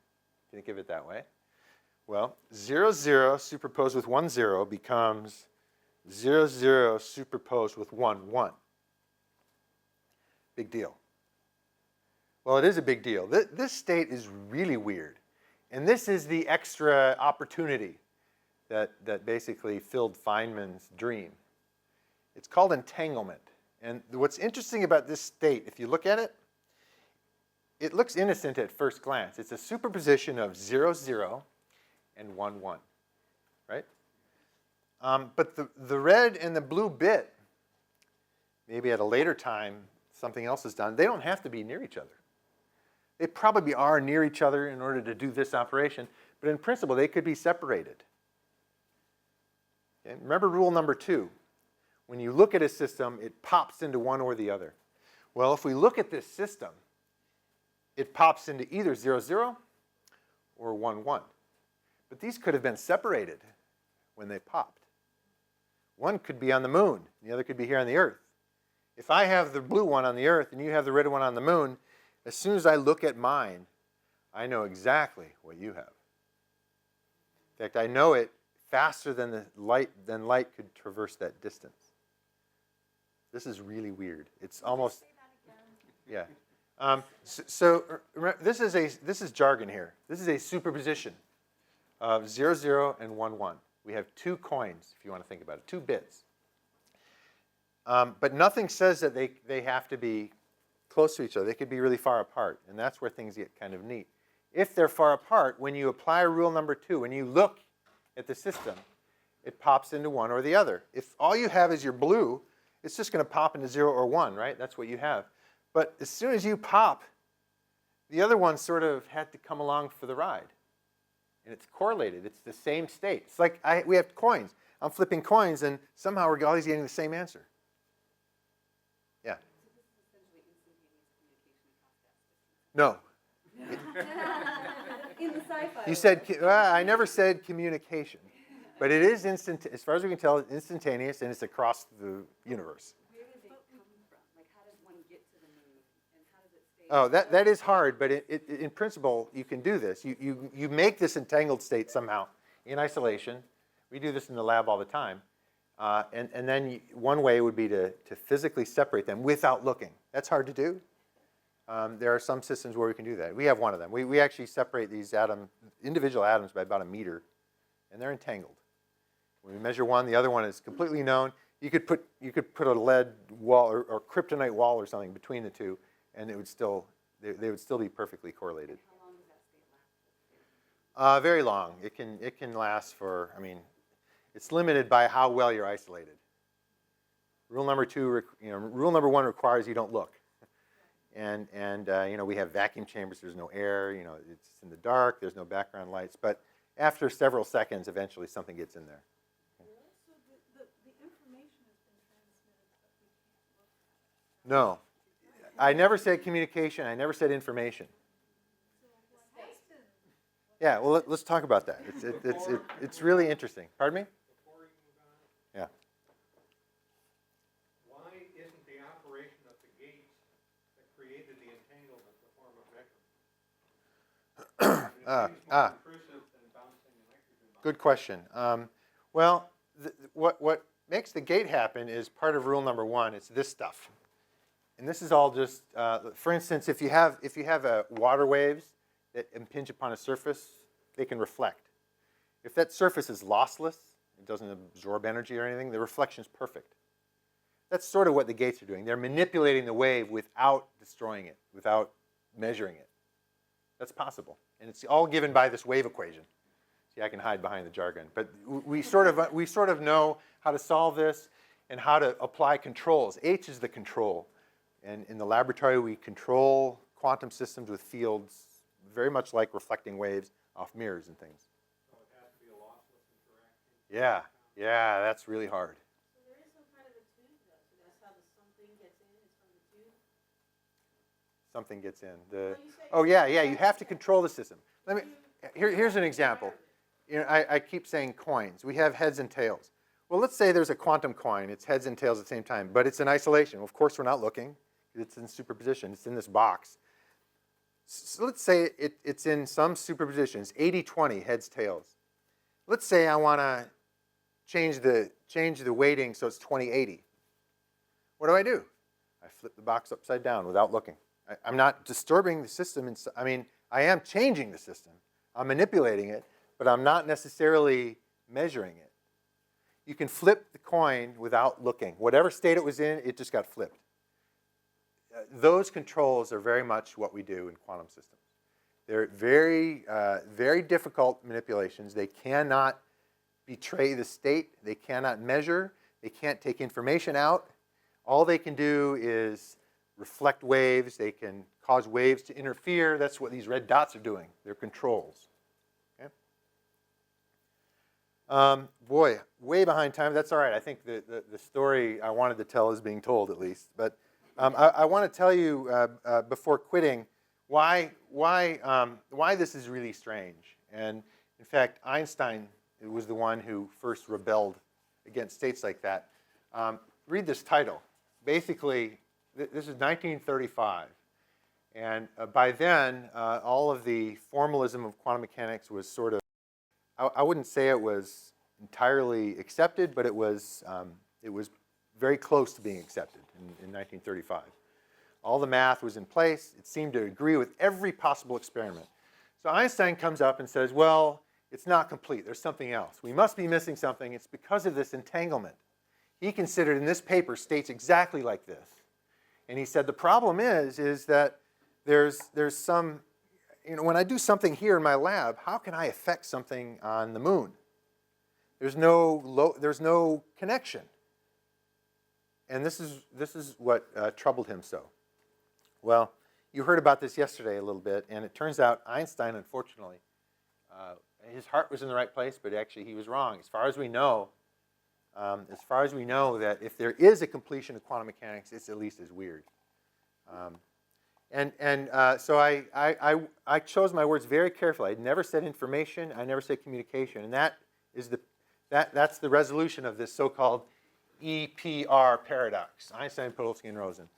Think of it that way. Well, 0, 0 superposed with 1, 0 becomes 0, 0 superposed with 1, 1. Big deal. Well, it is a big deal. This state is really weird. And this is the extra opportunity that basically filled Feynman's dream. It's called entanglement. And what's interesting about this state, if you look at it, it looks innocent at first glance. It's a superposition of 0, 0 and 1, 1, right? But the red and the blue bit, maybe at a later time something else is done, they don't have to be near each other. They probably are near each other in order to do this operation, but in principle they could be separated. Okay? Remember rule number 2. When you look at a system, it pops into one or the other. Well, if we look at this system, it pops into either 0, 0 or 1, 1. But these could have been separated when they popped. One could be on the moon, the other could be here on the Earth. If I have the blue one on the Earth and you have the red one on the moon, as soon as I look at mine, I know exactly what you have. In fact, I know it faster than light could traverse that distance. This is really weird. It's almost, yeah. This is jargon here. This is a superposition of 0, 0, and 1, 1. We have 2 coins, if you want to think about it, 2 bits. But nothing says that they have to be close to each other. They could be really far apart, and that's where things get kind of neat. If they're far apart, when you apply rule number 2, when you look at the system, it pops into one or the other. If all you have is your blue, it's just going to pop into 0 or 1, right? That's what you have. But as soon as you pop, the other one sort of had to come along for the ride. And it's correlated. It's the same state. It's like we have coins. I'm flipping coins, and somehow we're always getting the same answer. Yeah. No. In the sci-fi. You said, well, I never said communication. But it is instant, as far as we can tell, it's instantaneous, and it's across the universe. Where do they come from? Like, how does one get to the moon, and how does it stay? Oh, that is hard, but in principle, you can do this. You make this entangled state somehow in isolation. We do this in the lab all the time. And then one way would be to physically separate them without looking. That's hard to do. There are some systems where we can do that. We have one of them. We actually separate these individual atoms by about 1 meter, and they're entangled. When we measure one, the other one is completely known. You could put a lead wall or kryptonite wall or something between the two, and they would still be perfectly correlated. How long does that stay last? Very long. It can last for, it's limited by how well you're isolated. Rule number 1 requires you don't look. And we have vacuum chambers. There's no air. It's in the dark. There's no background lights. But after several seconds, eventually something gets in there. So the information has been transmitted, but we can't look at it. No, I never said communication. I never said information. Yeah, well, let's talk about that. It's really interesting. Pardon me? Before you move on, Yeah. why isn't the operation of the gates that created the entanglement a form of measurement? It seems more intrusive than bouncing electric. Good question. Well, what makes the gate happen is part of rule number 1. It's this stuff, and this is all just. For instance, if you have water waves that impinge upon a surface, they can reflect. If that surface is lossless, it doesn't absorb energy or anything, the reflection is perfect. That's sort of what the gates are doing. They're manipulating the wave without destroying it, without measuring it. That's possible, and it's all given by this wave equation. See, I can hide behind the jargon, but we sort of know how to solve this and how to apply controls. H is the control, and in the laboratory we control quantum systems with fields very much like reflecting waves off mirrors and things. So it has to be a lossless interaction. Yeah, that's really hard. So there is some kind of a tube though, so that's how the something gets in, is from the tube? Something gets in. Well, you say- You have to control the system. Here's an example. I keep saying coins. We have heads and tails. Well, let's say there's a quantum coin. It's heads and tails at the same time, but it's in isolation. Of course, we're not looking. It's in superposition. It's in this box. So let's say it's in some superpositions, 80-20, heads, tails. Let's say I want to change the weighting so it's 20-80. What do? I flip the box upside down without looking. I'm not disturbing the system. I am changing the system. I'm manipulating it, but I'm not necessarily measuring it. You can flip the coin without looking. Whatever state it was in, it just got flipped. Those controls are very much what we do in quantum systems. They're very, very difficult manipulations. They cannot betray the state. They cannot measure. They can't take information out. All they can do is reflect waves. They can cause waves to interfere. That's what these red dots are doing. They're controls. Okay? Boy, way behind time. That's all right. I think the story I wanted to tell is being told at least. But I want to tell you before quitting why this is really strange. And In fact, Einstein was the one who first rebelled against states like that. Read this title. Basically, this is 1935. And by then, all of the formalism of quantum mechanics was sort of, I wouldn't say it was entirely accepted, but it was very close to being accepted in 1935. All the math was in place. It seemed to agree with every possible experiment. So Einstein comes up and says, well, it's not complete. There's something else. We must be missing something. It's because of this entanglement. He considered in this paper states exactly like this. And he said the problem is that there's some, when I do something here in my lab, how can I affect something on the moon? There's no connection. And this is what troubled him so. Well, you heard about this yesterday a little bit, and it turns out Einstein, unfortunately, his heart was in the right place, but actually he was wrong. As far as we know that if there is a completion of quantum mechanics, it's at least as weird. So I chose my words very carefully. I never said information. I never said communication, and that's the resolution of this so-called EPR paradox: Einstein, Podolsky, and Rosen.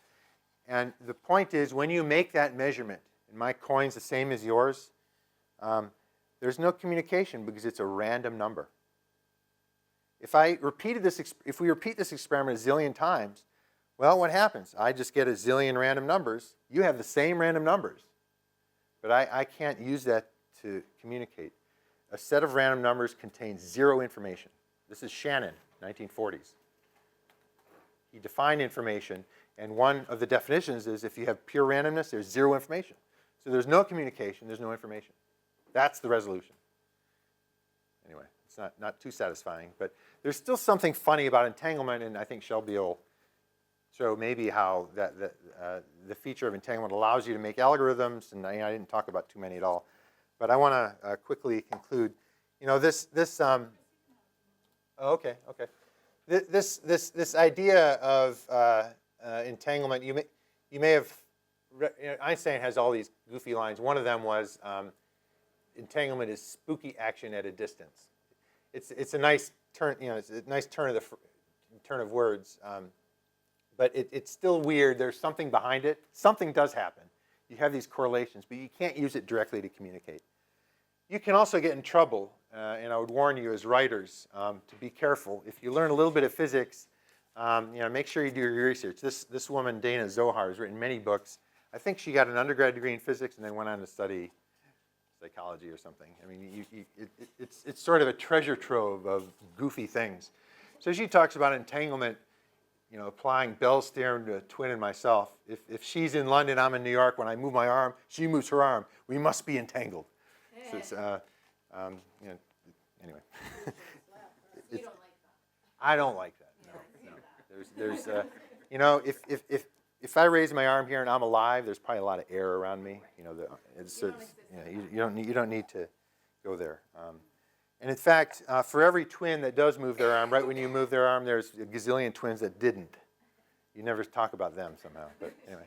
And the point is, when you make that measurement, and my coin's the same as yours, there's no communication because it's a random number. If we repeat this experiment a zillion times, well, what happens? I just get a zillion random numbers. You have the same random numbers. But I can't use that to communicate. A set of random numbers contains zero information. This is Shannon, 1940s. He defined information, and one of the definitions is if you have pure randomness, there's zero information. So there's no communication, there's no information. That's the resolution. Anyway, it's not too satisfying, but there's still something funny about entanglement, and I think Shelby will show maybe how the feature of entanglement allows you to make algorithms, and I didn't talk about too many at all. But I want to quickly conclude. You know, this idea of entanglement, you may have, Einstein has all these goofy lines. One of them was entanglement is spooky action at a distance. It's a nice turn, it's a nice turn of words, but it's still weird. There's something behind it. Something does happen. You have these correlations, but you can't use it directly to communicate. You can also get in trouble, and I would warn you as writers to be careful. If you learn a little bit of physics, make sure you do your research. This woman, Dana Zohar, has written many books. I think she got an undergrad degree in physics and then went on to study psychology or something. I mean, it's sort of a treasure trove of goofy things. So she talks about entanglement, applying Bell's theorem to a twin and myself. If she's in London, I'm in New York. When I move my arm, she moves her arm. We must be entangled. So it's, anyway. You don't like that. I don't like that. No. If I raise my arm here and I'm alive, there's probably a lot of air around me. You don't need to go there. And in fact, for every twin that does move their arm, right when you move their arm, there's a gazillion twins that didn't. You never talk about them somehow. But anyway.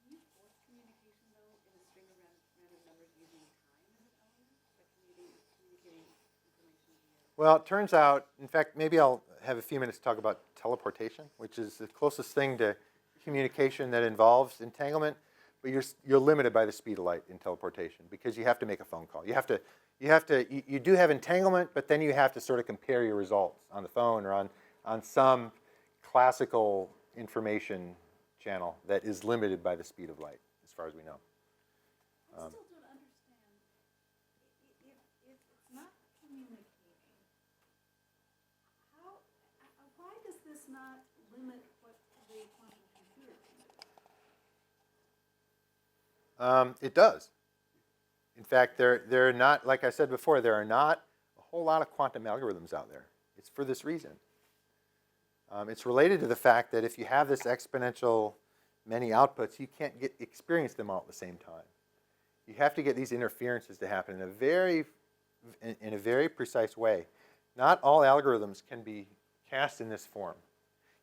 Can you force communication, though, in a string of random numbers using time as an element? Like communicating information via... Well, it turns out, in fact, maybe I'll have a few minutes to talk about teleportation, which is the closest thing to communication that involves entanglement. But you're limited by the speed of light in teleportation because you have to make a phone call. You do have entanglement, but then you have to sort of compare your results on the phone or on some classical information channel that is limited by the speed of light, as far as we know. I still don't understand. If it's not communicating, why does this not limit what the quantum computer can do? It does. In fact, there are not, like I said before, there are not a whole lot of quantum algorithms out there. It's for this reason. It's related to the fact that if you have this exponential many outputs, you can't experience them all at the same time. You have to get these interferences to happen in a very precise way. Not all algorithms can be cast in this form.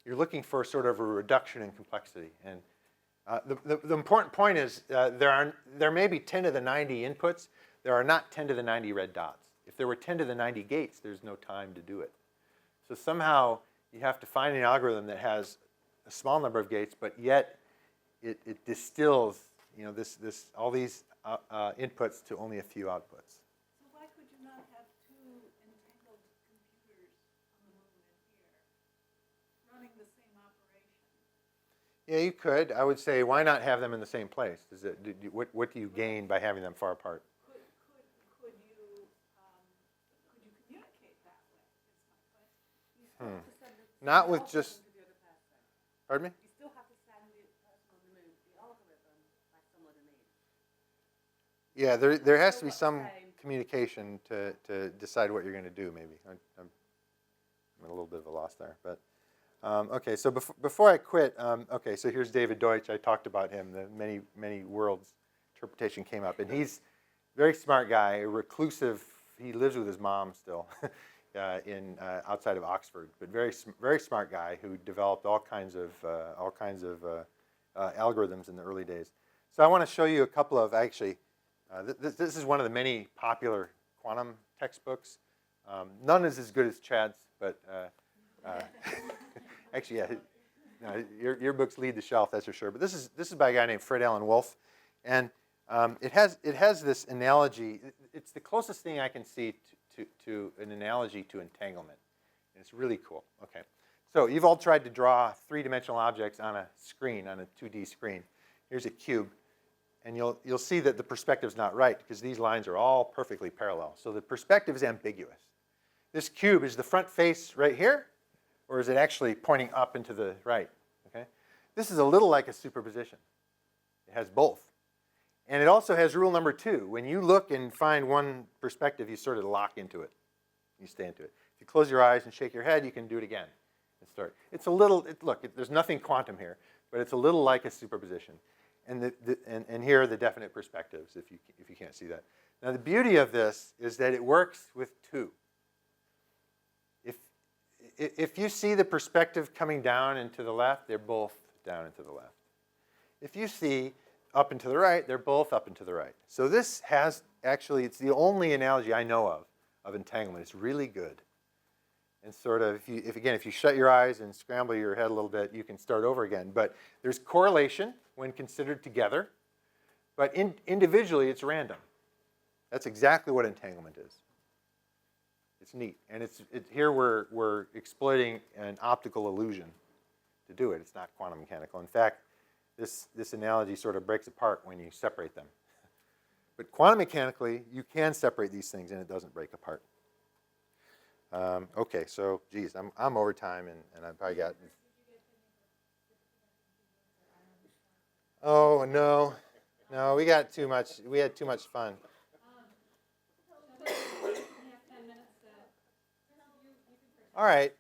You're looking for sort of a reduction in complexity. And the important point is there may be 10 to the 90 inputs, there are not 10 to the 90 red dots. If there were 10 to the 90 gates, there's no time to do it. So somehow you have to find an algorithm that has a small number of gates, but yet it distills, you know, all these inputs to only a few outputs. So why could you not have two entangled computers on the moon and here, running the same operation? Yeah, you could. I would say, why not have them in the same place? What do you gain by having them far apart? Could you communicate that way, is my question. You still have to send the Not with algorithm just, to the other person. pardon me? You still have to send the person on the moon the algorithm by some other means. Yeah, there has to be Still some got the same- communication to decide what you're going to do, maybe. I'm at a little bit of a loss there. But, okay, so before I quit, okay, so here's David Deutsch. I talked about him. The many worlds interpretation came up. And he's a very smart guy, a reclusive. He lives with his mom still outside of Oxford, but very smart guy who developed all kinds of algorithms in the early days. So I want to show you a couple of, actually, this is one of the many popular quantum textbooks. None is as good as Chad's, but actually, yeah, no, your books lead the shelf, that's for sure. But this is by a guy named Fred Alan Wolf, and it has this analogy. It's the closest thing I can see to an analogy to entanglement, and it's really cool. Okay, so you've all tried to draw three-dimensional objects on a screen, on a 2D screen. Here's a cube, and you'll see that the perspective is not right because these lines are all perfectly parallel. So the perspective is ambiguous. This cube, is the front face right here, or is it actually pointing up and to the right? Okay, this is a little like a superposition. It has both. And it also has rule number 2. When you look and find one perspective, you sort of lock into it. You stay into it. If you close your eyes and shake your head, you can do it again and start. It's a little, there's nothing quantum here, but it's a little like a superposition. And, and here are the definite perspectives, if you can't see that. Now, the beauty of this is that it works with 2. If you see the perspective coming down and to the left, they're both down and to the left. If you see up and to the right, they're both up and to the right. So this has, actually, it's the only analogy I know of entanglement. It's really good. And sort of, if you shut your eyes and scramble your head a little bit, you can start over again. But there's correlation when considered together. But individually, it's random. That's exactly what entanglement is. It's neat. And here we're exploiting an optical illusion to do it. It's not quantum mechanical. In fact, this analogy sort of breaks apart when you separate them. But quantum mechanically, you can separate these things and it doesn't break apart. Okay, so geez, I'm over time and I've probably got. Oh no, we got too much. We had too much fun. All right.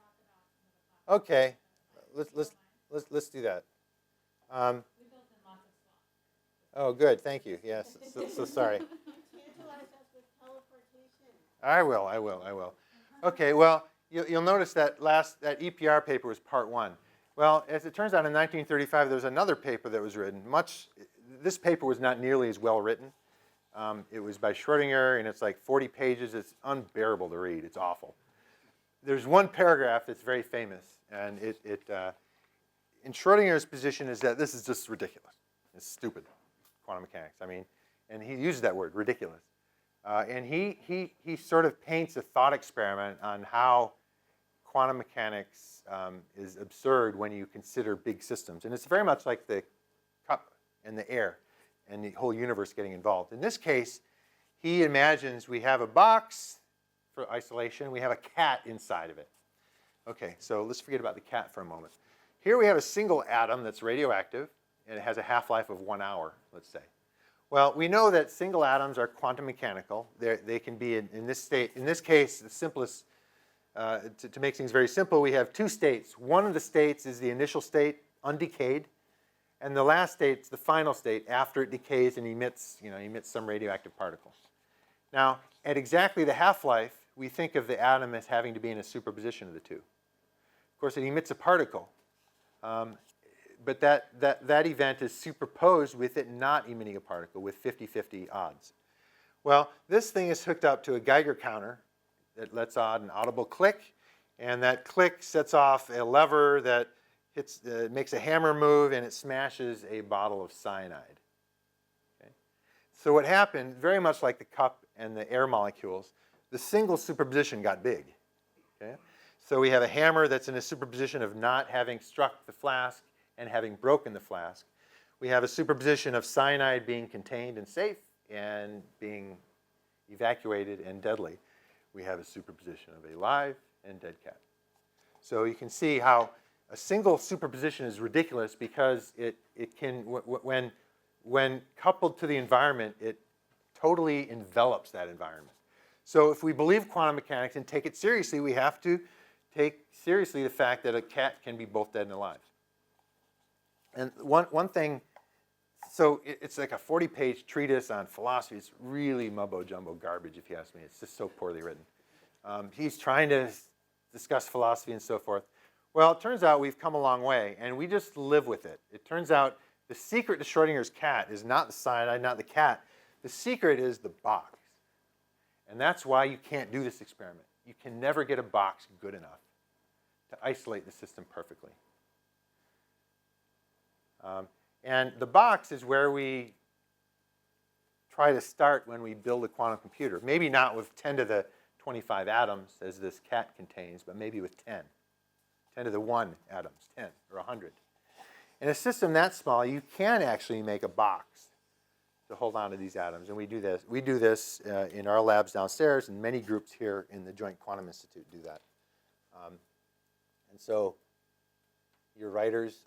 Okay, let's do that. Oh, good. Thank you. Yes. So sorry. Tantalize us with teleportation. I will. Okay. Well, you'll notice that that EPR paper was part 1. Well, as it turns out, in 1935, there was another paper that was written. This paper was not nearly as well written. It was by Schrödinger, and it's like 40 pages. It's unbearable to read. It's awful. There's one paragraph that's very famous, and in Schrödinger's position is that this is just ridiculous. It's stupid, quantum mechanics. I mean, and he uses that word, ridiculous. And he sort of paints a thought experiment on how quantum mechanics is absurd when you consider big systems. And it's very much like the cup and the air and the whole universe getting involved. In this case, he imagines we have a box for isolation. We have a cat inside of it. Okay, so let's forget about the cat for a moment. Here we have a single atom that's radioactive, and it has a half-life of 1 hour, let's say. Well, we know that single atoms are quantum mechanical. They can be in this state. In this case, the simplest, to make things very simple, we have 2 states. One of the states is the initial state, undecayed, and the last state is the final state after it decays and emits some radioactive particles. Now, at exactly the half-life, we think of the atom as having to be in a superposition of the 2. Of course, it emits a particle, but that event is superposed with it not emitting a particle with 50-50 odds. Well, this thing is hooked up to a Geiger counter that lets out an audible click, and that click sets off a lever that makes a hammer move, and it smashes a bottle of cyanide. Okay? So what happened, very much like the cup and the air molecules, the single superposition got big. Okay? So we have a hammer that's in a superposition of not having struck the flask and having broken the flask. We have a superposition of cyanide being contained and safe and being evacuated and deadly. We have a superposition of a live and dead cat. So you can see how a single superposition is ridiculous because it can, when coupled to the environment, it totally envelops that environment. So if we believe quantum mechanics and take it seriously, we have to take seriously the fact that a cat can be both dead and alive. And one thing, so it's like a 40-page treatise on philosophy. It's really mumbo-jumbo garbage, if you ask me. It's just so poorly written. He's trying to discuss philosophy and so forth. Well, it turns out we've come a long way, and we just live with it. It turns out the secret to Schrödinger's cat is not the cyanide, not the cat. The secret is the box. And that's why you can't do this experiment. You can never get a box good enough to isolate the system perfectly. And the box is where we try to start when we build a quantum computer. Maybe not with 10 to the 25 atoms, as this cat contains, but maybe with 10. 10 to the 1 atoms, 10 or 100. In a system that small, you can actually make a box to hold on to these atoms. And we do this. We do this in our labs downstairs, and many groups here in the Joint Quantum Institute do that. And so your writers,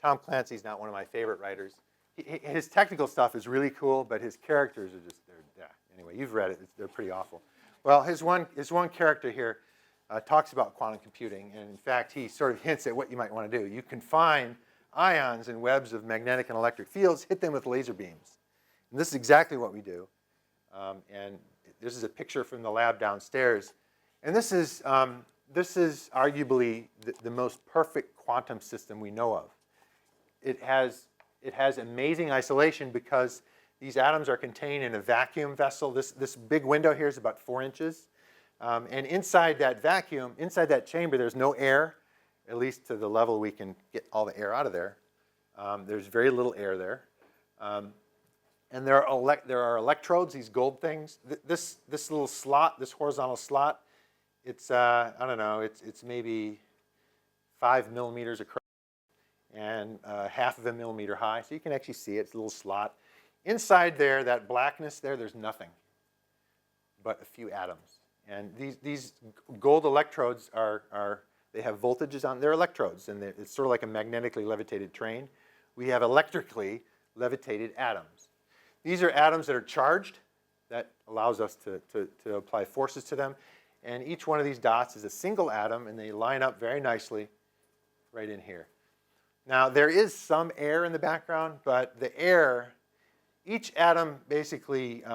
Tom Clancy's not one of my favorite writers. His technical stuff is really cool, but his characters are just, anyway, you've read it. They're pretty awful. Well, his one character here talks about quantum computing, and in fact, he sort of hints at what you might want to do. You can find ions in webs of magnetic and electric fields, hit them with laser beams. And this is exactly what we do. And this is a picture from the lab downstairs. And this is arguably the most perfect quantum system we know of. It has amazing isolation because these atoms are contained in a vacuum vessel. This big window here is about 4 inches. And inside that vacuum, inside that chamber, there's no air, at least to the level we can get all the air out of there. There's very little air there. And there are electrodes, these gold things. This little slot, this horizontal slot, it's, I don't know, it's maybe 5 millimeters across and half of a millimeter high. So you can actually see it. It's a little slot. Inside there, that blackness there's nothing but a few atoms. And these gold electrodes they have voltages on. They're electrodes, and it's sort of like a magnetically levitated train. We have electrically levitated atoms. These are atoms that are charged. That allows us to apply forces to them. And each one of these dots is a single atom, and they line up very nicely right in here. Now, there is some air in the background, but the air, each atom basically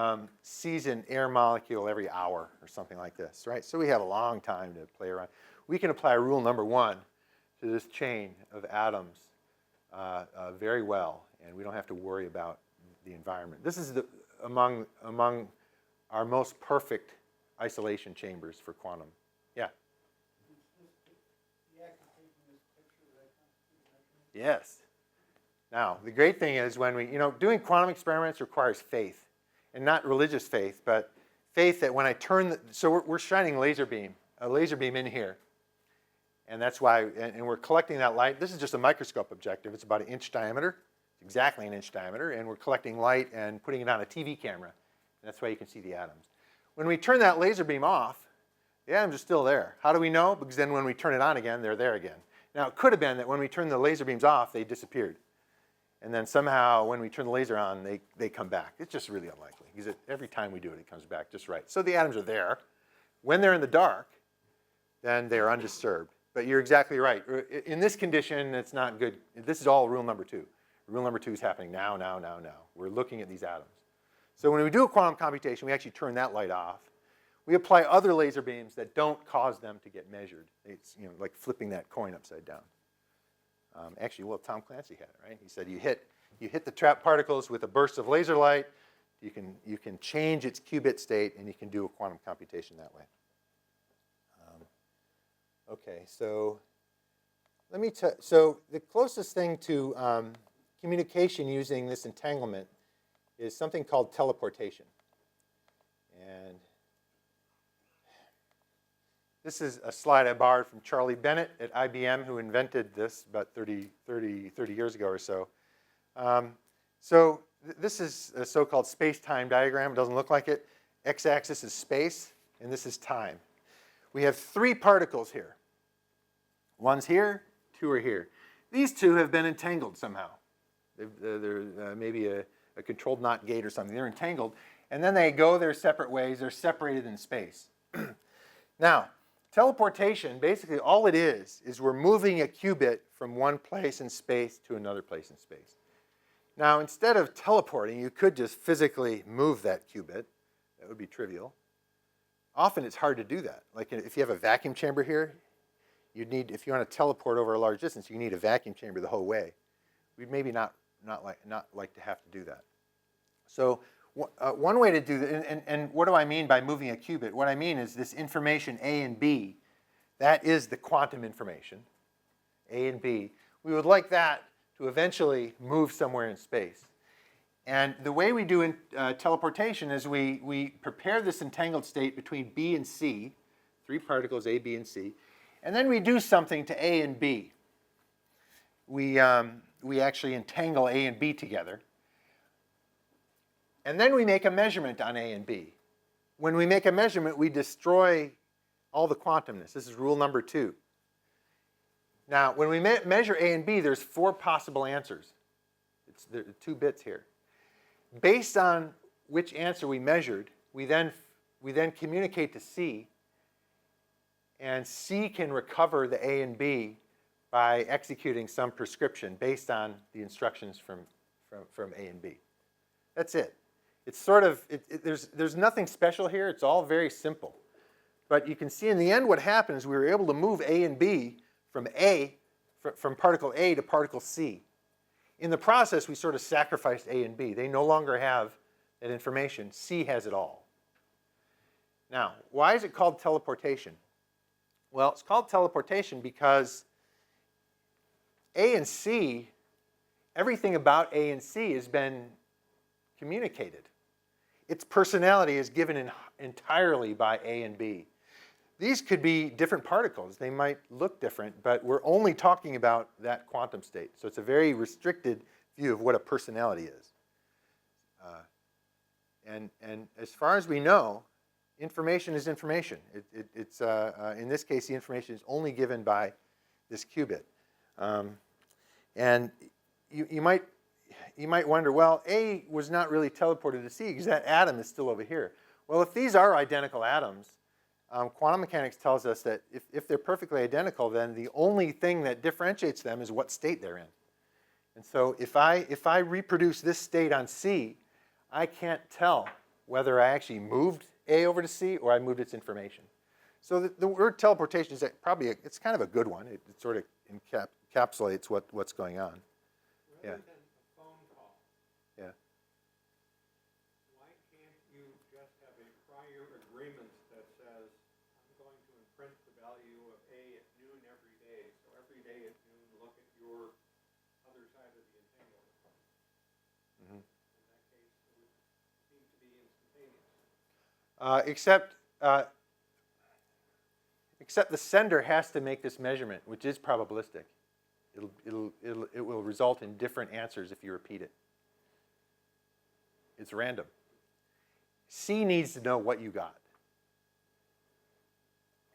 sees an air molecule every hour or something like this, right? So we have a long time to play around. We can apply rule number 1 to this chain of atoms very well, and we don't have to worry about the environment. This is among our most perfect isolation chambers for quantum. Yeah? Yes. Now, the great thing is when doing quantum experiments requires faith, and not religious faith, but faith that when I turn, so we're shining a laser beam in here, and that's why, and we're collecting that light. This is just a microscope objective. It's about 1 inch diameter, exactly 1 inch diameter, and we're collecting light and putting it on a TV camera. And that's why you can see the atoms. When we turn that laser beam off, the atoms are still there. How do we know? Because then when we turn it on again, they're there again. Now, it could have been that when we turned the laser beams off, they disappeared. And then somehow, when we turn the laser on, they come back. It's just really unlikely, because every time we do it, it comes back just right. So the atoms are there. When they're in the dark, then they're undisturbed. But you're exactly right. In this condition, it's not good. This is all rule number 2. Rule number 2 is happening now. We're looking at these atoms. So when we do a quantum computation, we actually turn that light off. We apply other laser beams that don't cause them to get measured. It's like flipping that coin upside down. Actually, well, Tom Clancy had it, right? He said you hit the trapped particles with a burst of laser light, You can change its qubit state, and you can do a quantum computation that way. Okay, so let me so the closest thing to communication using this entanglement is something called teleportation. And this is a slide I borrowed from Charlie Bennett at IBM, who invented this about 30 years ago or so. This is a so-called space-time diagram. It doesn't look like it. X-axis is space, and this is time. We have 3 particles here. One's here, 2 are here. These 2 have been entangled somehow. They're maybe a controlled knot gate or something. They're entangled, and then they go their separate ways. They're separated in space. Now, teleportation, basically all it is we're moving a qubit from one place in space to another place in space. Now, instead of teleporting, you could just physically move that qubit. That would be trivial. Often it's hard to do that. Like if you have a vacuum chamber here, if you want to teleport over a large distance, you need a vacuum chamber the whole way. We'd maybe not like to have to do that. So one way to do that, and what do I mean by moving a qubit? What I mean is this information A and B, that is the quantum information, A and B. We would like that to eventually move somewhere in space. And the way we do teleportation is we prepare this entangled state between B and C, 3 particles A, B, and C, and then we do something to A and B. We actually entangle A and B together. And then we make a measurement on A and B. When we make a measurement, we destroy all the quantumness. This is rule number 2. Now, when we measure A and B, there's 4 possible answers. There are 2 bits here. Based on which answer we measured, we then communicate to C, and C can recover the A and B by executing some prescription based on the instructions from A and B. That's it. It's sort of, there's nothing special here. It's all very simple. But you can see in the end what happened is we were able to move A and B from particle A to particle C. In the process, we sort of sacrificed A and B. They no longer have that information. C has it all. Now, why is it called teleportation? Well, it's called teleportation because A and C, everything about A and C has been communicated. Its personality is given entirely by A and B. These could be different particles. They might look different, but we're only talking about that quantum state. So it's a very restricted view of what a personality is. And as far as we know, information is information. In this case, the information is only given by this qubit. And you might wonder, well, A was not really teleported to C because that atom is still over here. Well, if these are identical atoms, quantum mechanics tells us that if they're perfectly identical, then the only thing that differentiates them is what state they're in. And so if I reproduce this state on C, I can't tell whether I actually moved A over to C or I moved its information. So the word teleportation is it's kind of a good one. It sort of encapsulates what's going on. Rather than a phone call, Yeah. why can't you just have a prior agreement that says, I'm going to imprint the value of A at noon every day, so every day at noon look at your other side of the entanglement. Mm-hmm. In that case, it would seem to be instantaneous. Except the sender has to make this measurement, which is probabilistic. It will result in different answers if you repeat it. It's random. C needs to know what you got.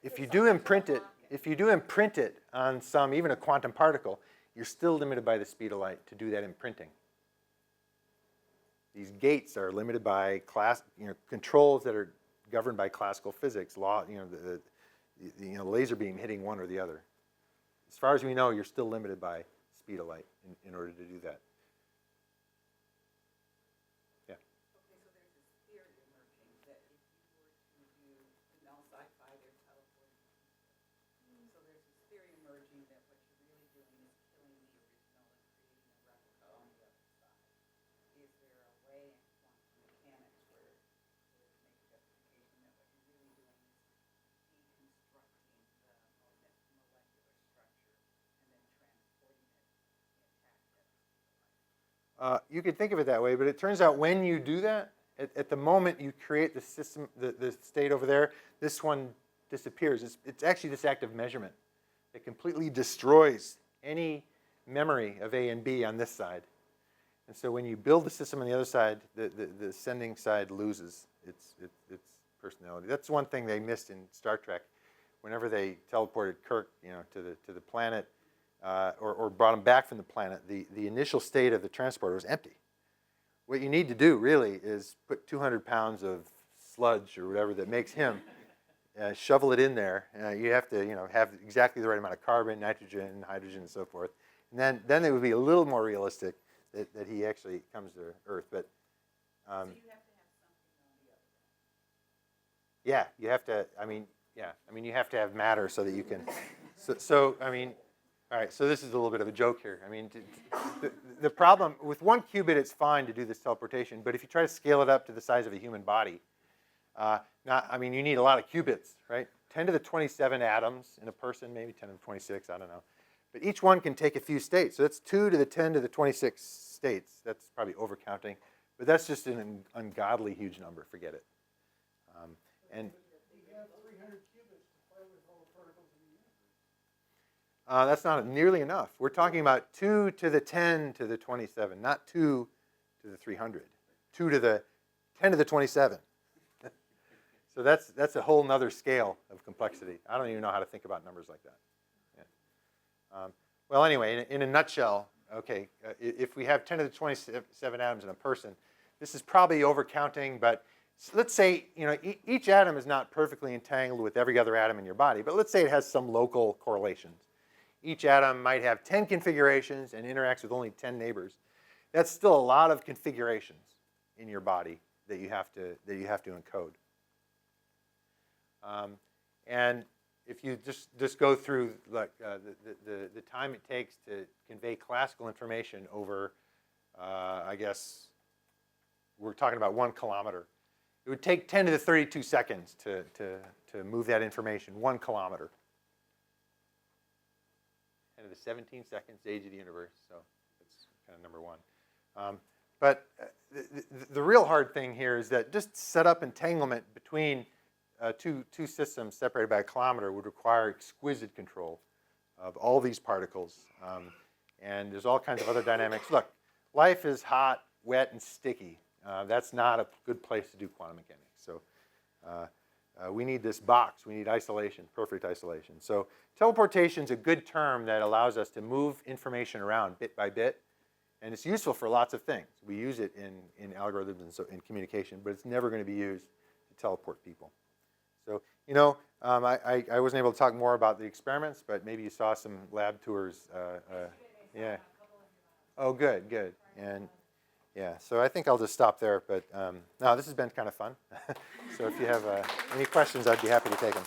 If you do imprint it on even a quantum particle, you're still limited by the speed of light to do that imprinting. These gates are limited by controls that are governed by classical physics, law, the laser beam hitting one or the other. As far as we know, you're still limited by speed of light in order to do that. Yeah. Okay, so there's this theory emerging that if you were to do null sci-fi, there's teleporting. So there's this theory emerging that what you're really doing is killing the original and creating a replica on the other side. Is there a way in quantum You could think of it that way, but it turns out when you do that, at the moment you create the system, the state over there, this one disappears. It's actually this act of measurement. It completely destroys any memory of A and B on this side. And so when you build the system on the other side, the sending side loses its personality. That's one thing they missed in Star Trek. Whenever they teleported Kirk, to the planet, or brought him back from the planet, the initial state of the transporter was empty. What you need to do really is put 200 pounds of sludge or whatever that makes him, shovel it in there. You have to have exactly the right amount of carbon, nitrogen, hydrogen, and so forth. And then it would be a little more realistic that he actually comes to Earth. But So you have to have something on the other end. yeah, you have to. You have to have matter so that you can. So all right. So this is a little bit of a joke here. The problem with 1 qubit, it's fine to do this teleportation, but if you try to scale it up to the size of a human body, you need a lot of qubits, right? 10 to the 27 atoms in a person, maybe 10 to the 26, I don't know. But each one can take a few states. So that's 2 to the 10 to the 26 states. That's probably overcounting. But that's just an ungodly huge number. Forget it. And We have 300 qubits to play with all the particles in the universe. that's not nearly enough. We're talking about 2 to the 10 to the 27, not 2 to the 300. 2 to the 10 to the 27. So that's a whole nother scale of complexity. I don't even know how to think about numbers like that. Yeah. Well, anyway, in a nutshell, okay, if we have 10 to the 27 atoms in a person, this is probably overcounting, but let's say each atom is not perfectly entangled with every other atom in your body, but let's say it has some local correlations. Each atom might have 10 configurations and interacts with only 10 neighbors. That's still a lot of configurations in your body that you have to encode. And if you just go through the time it takes to convey classical information over, I guess we're talking about 1 kilometer. It would take 10 to the 32 seconds to move that information, 1 kilometer. 10 to the 17 seconds, age of the universe. So that's kind of number 1. But the real hard thing here is that just set up entanglement between two systems separated by a kilometer would require exquisite control of all these particles. And there's all kinds of other dynamics. Look, life is hot, wet, and sticky. That's not a good place to do quantum mechanics. So we need this box. We need isolation, perfect isolation. So teleportation is a good term that allows us to move information around bit by bit. And it's useful for lots of things. We use it in algorithms and so in communication, but it's never going to be used to teleport people. So, I wasn't able to talk more about the experiments, but maybe you saw some lab tours. Yeah. Oh, good. And yeah, so I think I'll just stop there. But no, this has been kind of fun. So if you have any questions, I'd be happy to take them.